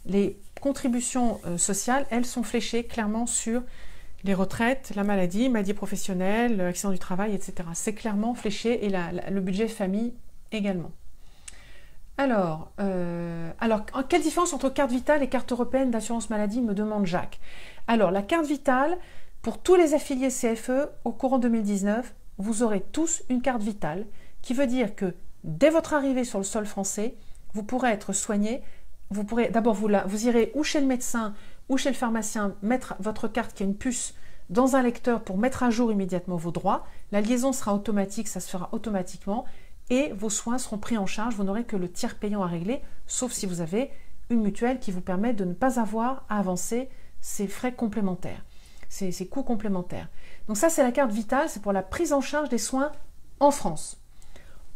les contributions sociales, elles sont fléchées clairement sur les retraites, la maladie professionnelle, l'accident du travail, etc. C'est clairement fléché et le budget famille également. Alors, quelle différence entre carte vitale et carte européenne d'assurance maladie, me demande Jacques. Alors, la carte vitale, pour tous les affiliés CFE, au courant 2019, vous aurez tous une carte vitale, qui veut dire que dès votre arrivée sur le sol français, vous pourrez être soigné. Vous pourrez, d'abord, vous irez ou chez le médecin ou chez le pharmacien mettre votre carte qui a une puce dans un lecteur pour mettre à jour immédiatement vos droits. La liaison sera automatique, ça se fera automatiquement. Et vos soins seront pris en charge, vous n'aurez que le tiers payant à régler, sauf si vous avez une mutuelle qui vous permet de ne pas avoir à avancer ces frais complémentaires, ces coûts complémentaires. Donc ça, c'est la carte vitale, c'est pour la prise en charge des soins en France.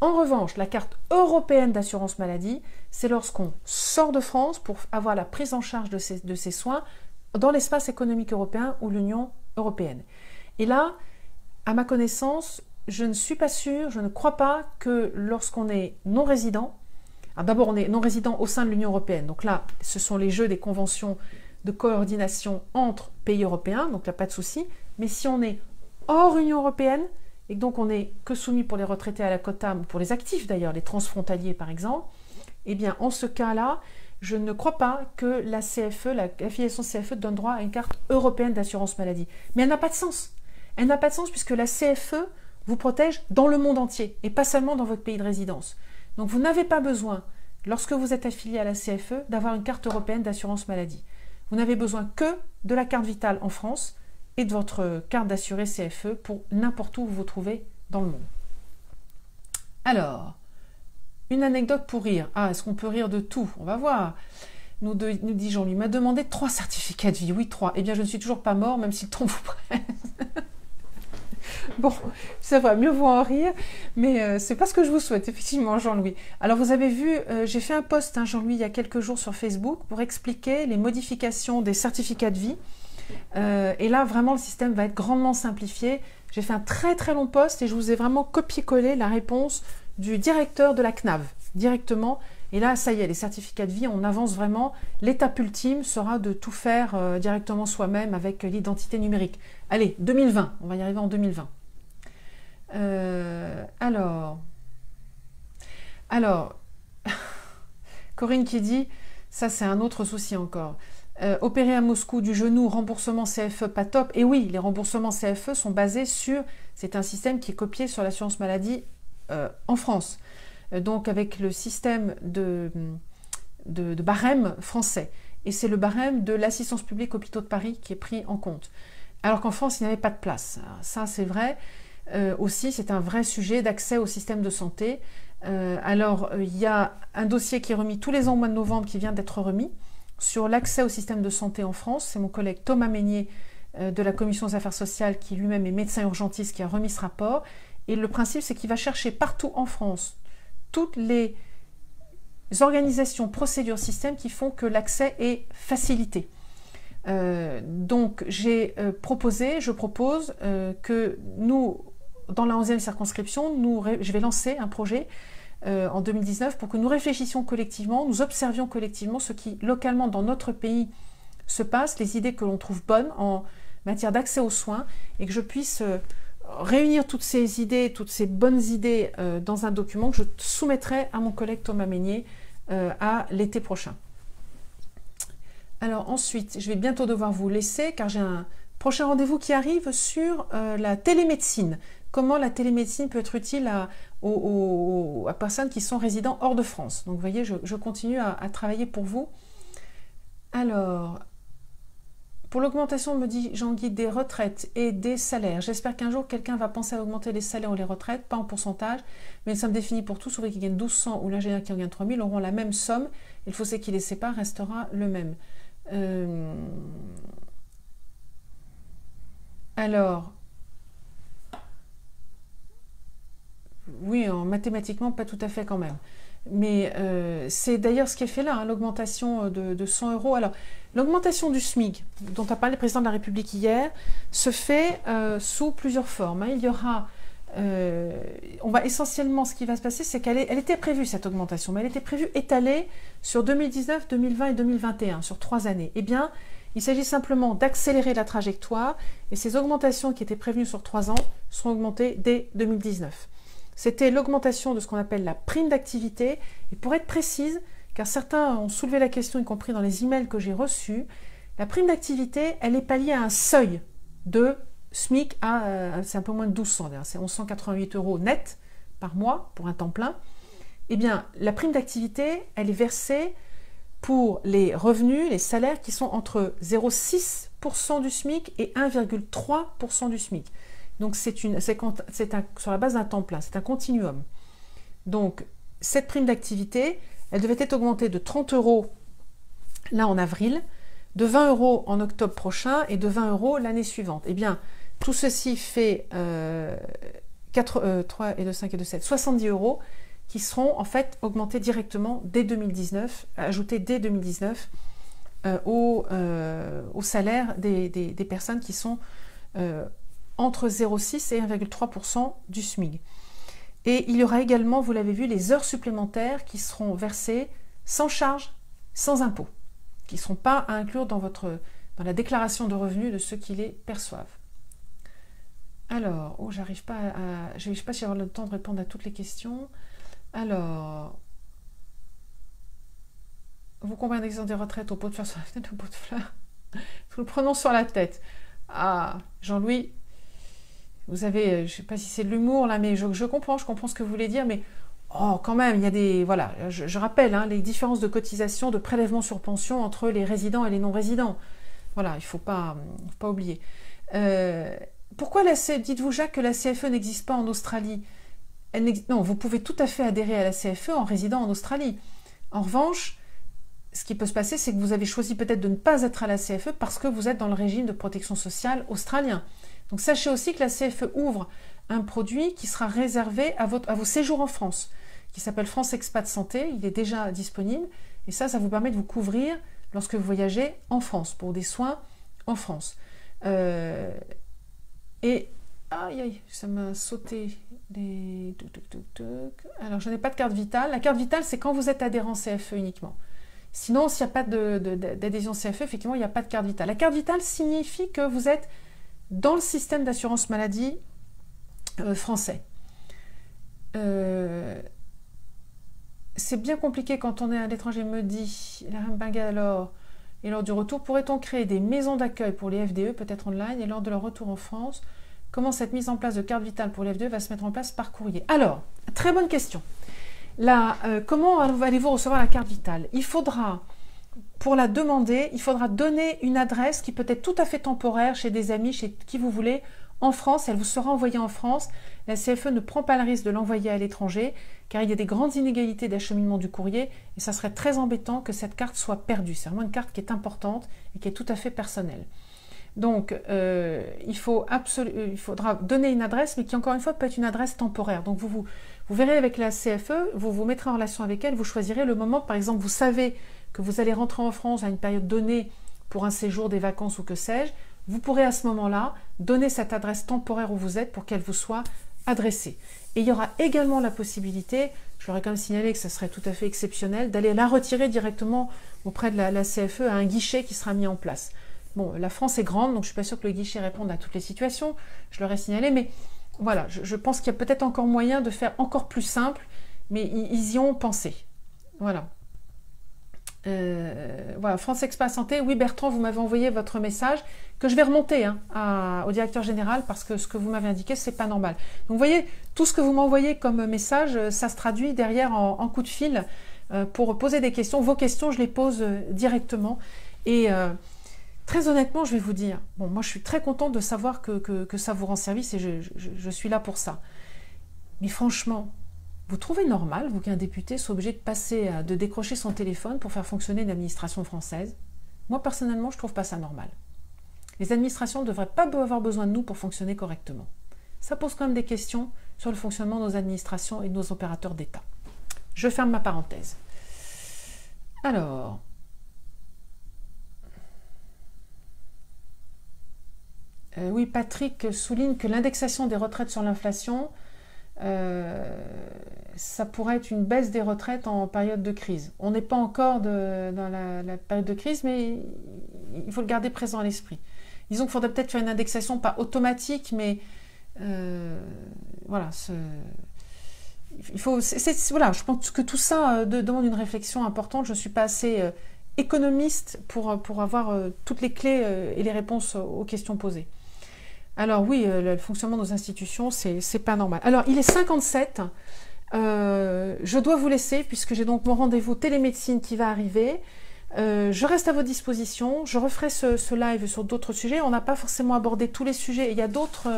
En revanche, la carte européenne d'assurance maladie, c'est lorsqu'on sort de France pour avoir la prise en charge de ces soins dans l'espace économique européen ou l'Union européenne. Et là, à ma connaissance, je ne suis pas sûre, je ne crois pas que lorsqu'on est non-résident, d'abord on est non-résident au sein de l'Union européenne, donc là ce sont les jeux des conventions de coordination entre pays européens, donc il n'y a pas de souci, mais si on est hors Union européenne, et donc on n'est que soumis pour les retraités à la COTAM, ou pour les actifs d'ailleurs, les transfrontaliers par exemple, eh bien en ce cas-là, je ne crois pas que la CFE, l'affiliation CFE donne droit à une carte européenne d'assurance maladie. Mais elle n'a pas de sens. Elle n'a pas de sens puisque la CFE vous protège dans le monde entier et pas seulement dans votre pays de résidence. Donc vous n'avez pas besoin, lorsque vous êtes affilié à la CFE, d'avoir une carte européenne d'assurance maladie. Vous n'avez besoin que de la carte vitale en France et de votre carte d'assuré CFE pour n'importe où vous vous trouvez dans le monde. Alors, une anecdote pour rire. Ah, est-ce qu'on peut rire de tout? On va voir. Nous dit Jean-Louis, m'a demandé 3 certificats de vie. Oui, 3. Eh bien, je ne suis toujours pas mort, même si le temps vous presse. Bon, ça va, mieux vaut en rire, mais c'est pas ce que je vous souhaite, effectivement, Jean-Louis. Alors, vous avez vu, j'ai fait un post, Jean-Louis, il y a quelques jours sur Facebook pour expliquer les modifications des certificats de vie. Et là, vraiment, le système va être grandement simplifié. J'ai fait un très très long post et je vous ai vraiment copié-collé la réponse du directeur de la CNAV, directement. Et là, ça y est, les certificats de vie, on avance vraiment. L'étape ultime sera de tout faire directement soi-même avec l'identité numérique. Allez, 2020, on va y arriver en 2020. Alors, Corinne qui dit, ça c'est un autre souci encore. Opérer à Moscou du genou, remboursement CFE, pas top. Et oui, les remboursements CFE sont basés sur, c'est un système qui est copié sur l'assurance maladie en France. Donc avec le système de barème français. Et c'est le barème de l'assistance publique hôpitaux de Paris qui est pris en compte. Alors qu'en France, il n'y avait pas de place. Alors, ça, c'est vrai. Aussi, c'est un vrai sujet d'accès au système de santé. Il y a un dossier qui est remis tous les ans au mois de novembre qui vient d'être remis sur l'accès au système de santé en France. C'est mon collègue Thomas Meignier de la commission des affaires sociales, qui lui-même est médecin urgentiste, qui a remis ce rapport. Et le principe, c'est qu'il va chercher partout en France toutes les organisations, procédures, systèmes qui font que l'accès est facilité. Donc je propose que nous, dans la 11e circonscription, je vais lancer un projet en 2019 pour que nous réfléchissions collectivement, nous observions collectivement ce qui localement dans notre pays se passe, les idées que l'on trouve bonnes en matière d'accès aux soins, et que je puisse réunir toutes ces idées, toutes ces bonnes idées dans un document que je soumettrai à mon collègue Thomas Meignet à l'été prochain. Alors ensuite, je vais bientôt devoir vous laisser car j'ai un prochain rendez-vous qui arrive sur la télémédecine. Comment la télémédecine peut être utile à personnes qui sont résidents hors de France. Donc vous voyez, je continue à travailler pour vous. Alors, pour l'augmentation, me dit Jean-Guy, des retraites et des salaires, j'espère qu'un jour quelqu'un va penser à augmenter les salaires ou les retraites, pas en pourcentage, mais une somme définie pour tous, ouvriers qui gagnent 1200 ou l'ingénieur qui en gagne 3000 auront la même somme, et le fossé qui les sépare restera le même. Alors, oui, mathématiquement, pas tout à fait quand même. Mais c'est d'ailleurs ce qui est fait là, hein, l'augmentation de 100 €. Alors, l'augmentation du SMIC, dont a parlé le président de la République hier, se fait sous plusieurs formes. Hein. Il y aura, essentiellement, ce qui va se passer, c'est qu'elle était prévue, cette augmentation, mais elle était prévue étalée sur 2019, 2020 et 2021, sur 3 années. Eh bien, il s'agit simplement d'accélérer la trajectoire, et ces augmentations qui étaient prévues sur 3 ans seront augmentées dès 2019. C'était l'augmentation de ce qu'on appelle la prime d'activité. Et pour être précise, car certains ont soulevé la question, y compris dans les emails que j'ai reçus, la prime d'activité, elle est palliée à un seuil de SMIC c'est un peu moins de 1200, c'est 1188 € net par mois pour un temps plein. Eh bien, la prime d'activité, elle est versée pour les revenus, les salaires qui sont entre 0,6% du SMIC et 1,3% du SMIC. Donc c'est sur la base d'un temps plein, c'est un continuum. Donc cette prime d'activité, elle devait être augmentée de 30 € là en avril, de 20 € en octobre prochain et de 20 € l'année suivante. Eh bien, tout ceci fait 3 et 2, 5 et 2, 7, 70 € qui seront en fait augmentés directement dès 2019, ajoutés dès 2019 au salaire des personnes qui sont entre 0,6 et 1,3% du SMIC. Et il y aura également, vous l'avez vu, les heures supplémentaires qui seront versées sans charge, sans impôt, qui ne seront pas à inclure dans la déclaration de revenus de ceux qui les perçoivent. Alors, je ne sais pas si j'aurai le temps de répondre à toutes les questions. Alors, vous comprenez l'exemple des retraites au pot de fleurs sur la tête, au pot de fleurs. Nous le prenons sur la tête. Ah, Jean-Louis, vous avez, je ne sais pas si c'est de l'humour là, mais je comprends ce que vous voulez dire, mais quand même, il y a des, voilà, je rappelle les différences de cotisation, de prélèvement sur pension entre les résidents et les non-résidents. Voilà, il ne faut pas oublier. Pourquoi dites-vous Jacques que la CFE n'existe pas en Australie? Non, vous pouvez tout à fait adhérer à la CFE en résidant en Australie. En revanche, ce qui peut se passer, c'est que vous avez choisi peut-être de ne pas être à la CFE parce que vous êtes dans le régime de protection sociale australien. Donc sachez aussi que la CFE ouvre un produit qui sera réservé à vos séjours en France, qui s'appelle France Expat Santé. Il est déjà disponible et ça vous permet de vous couvrir lorsque vous voyagez en France, pour des soins en France. Et aïe, ça m'a sauté les... Alors je n'ai pas de carte vitale. La carte vitale, c'est quand vous êtes adhérent CFE uniquement. Sinon, s'il n'y a pas d'adhésion CFE, effectivement, il n'y a pas de carte vitale. La carte vitale signifie que vous êtes dans le système d'assurance maladie français. C'est bien compliqué quand on est à l'étranger, me dit la Benga alors. Et lors du retour, pourrait-on créer des maisons d'accueil pour les FDE, peut-être online, et lors de leur retour en France, comment cette mise en place de carte vitale pour les FDE va se mettre en place par courrier? Alors, très bonne question. Là, comment allez-vous recevoir la carte vitale? Il faudra, pour la demander, il faudra donner une adresse qui peut être tout à fait temporaire chez des amis, chez qui vous voulez, en France. Elle vous sera envoyée en France. La CFE ne prend pas le risque de l'envoyer à l'étranger, car il y a des grandes inégalités d'acheminement du courrier, et ça serait très embêtant que cette carte soit perdue. C'est vraiment une carte qui est importante et qui est tout à fait personnelle. Donc, il faudra donner une adresse, mais qui encore une fois peut être une adresse temporaire. Donc, vous verrez avec la CFE, vous vous mettrez en relation avec elle, vous choisirez le moment, par exemple, vous savez que vous allez rentrer en France à une période donnée pour un séjour, des vacances ou que sais-je, vous pourrez à ce moment-là donner cette adresse temporaire où vous êtes pour qu'elle vous soit adressée. Et il y aura également la possibilité, je leur ai quand même signalé que ce serait tout à fait exceptionnel, d'aller la retirer directement auprès de la CFE à un guichet qui sera mis en place. Bon, la France est grande, donc je ne suis pas sûre que le guichet réponde à toutes les situations, je leur ai signalé, mais voilà, je pense qu'il y a peut-être encore moyen de faire encore plus simple, mais ils y ont pensé. Voilà. Voilà, France Expa Santé, oui Bertrand, vous m'avez envoyé votre message que je vais remonter au directeur général parce que ce que vous m'avez indiqué, c'est pas normal. Donc vous voyez, tout ce que vous m'envoyez comme message, ça se traduit derrière en coup de fil pour poser des questions. Vos questions, je les pose directement et très honnêtement, je vais vous dire, bon, moi je suis très contente de savoir que ça vous rend service et je suis là pour ça. Mais franchement, vous trouvez normal, vous qu'un député soit obligé de décrocher son téléphone pour faire fonctionner une administration française? Moi, personnellement, je ne trouve pas ça normal. Les administrations ne devraient pas avoir besoin de nous pour fonctionner correctement. Ça pose quand même des questions sur le fonctionnement de nos administrations et de nos opérateurs d'État. Je ferme ma parenthèse. Alors, oui, Patrick souligne que l'indexation des retraites sur l'inflation, ça pourrait être une baisse des retraites en période de crise. On n'est pas encore dans la période de crise, mais il faut le garder présent à l'esprit. Disons qu'il faudrait peut-être faire une indexation, pas automatique, mais voilà. Voilà, je pense que tout ça demande une réflexion importante. Je ne suis pas assez économiste pour avoir toutes les clés et les réponses aux questions posées. Alors oui, le fonctionnement de nos institutions, c'est pas normal. Alors, il est 57. Je dois vous laisser puisque j'ai donc mon rendez-vous télémédecine qui va arriver. Je reste à votre disposition. Je referai ce live sur d'autres sujets. On n'a pas forcément abordé tous les sujets. Il y a d'autres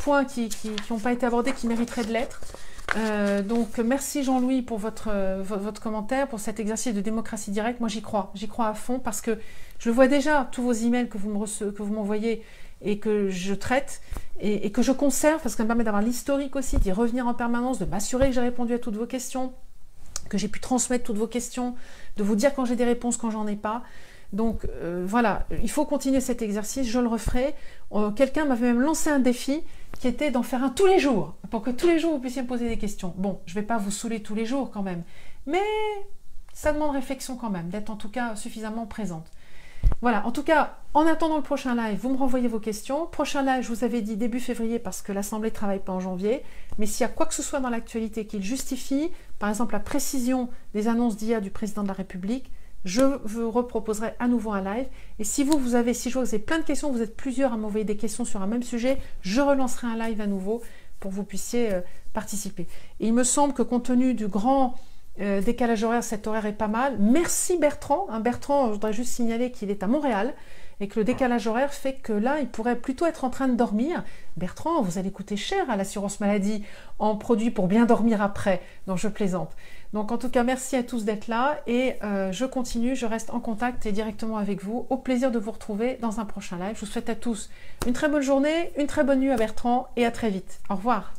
points qui n'ont pas été abordés, qui mériteraient de l'être. Donc, merci Jean-Louis pour votre commentaire, pour cet exercice de démocratie directe. Moi, j'y crois à fond parce que je vois déjà tous vos emails que vous m'envoyez et que je traite et que je conserve parce que ça me permet d'avoir l'historique aussi, d'y revenir en permanence, de m'assurer que j'ai répondu à toutes vos questions, que j'ai pu transmettre toutes vos questions, de vous dire quand j'ai des réponses, quand j'en ai pas. Donc voilà, il faut continuer cet exercice, je le referai. Quelqu'un m'avait même lancé un défi qui était d'en faire un tous les jours, pour que tous les jours vous puissiez me poser des questions. Bon, je ne vais pas vous saouler tous les jours quand même, mais ça demande réflexion quand même, d'être en tout cas suffisamment présente. Voilà, en tout cas, en attendant le prochain live, vous me renvoyez vos questions. Prochain live, je vous avais dit début février parce que l'Assemblée ne travaille pas en janvier. Mais s'il y a quoi que ce soit dans l'actualité qui le justifie, par exemple la précision des annonces d'hier du président de la République, je vous reproposerai à nouveau un live. Et si je vois que vous avez plein de questions, vous êtes plusieurs à m'envoyer des questions sur un même sujet, je relancerai un live à nouveau pour que vous puissiez participer. Et il me semble que compte tenu du grand décalage horaire, cet horaire est pas mal. Merci Bertrand. Bertrand, je voudrais juste signaler qu'il est à Montréal et que le décalage horaire fait que là, il pourrait plutôt être en train de dormir. Bertrand, vous allez coûter cher à l'assurance maladie en produits pour bien dormir après. Donc je plaisante. Donc en tout cas, merci à tous d'être là et je continue, je reste en contact et directement avec vous. Au plaisir de vous retrouver dans un prochain live. Je vous souhaite à tous une très bonne journée, une très bonne nuit à Bertrand et à très vite. Au revoir.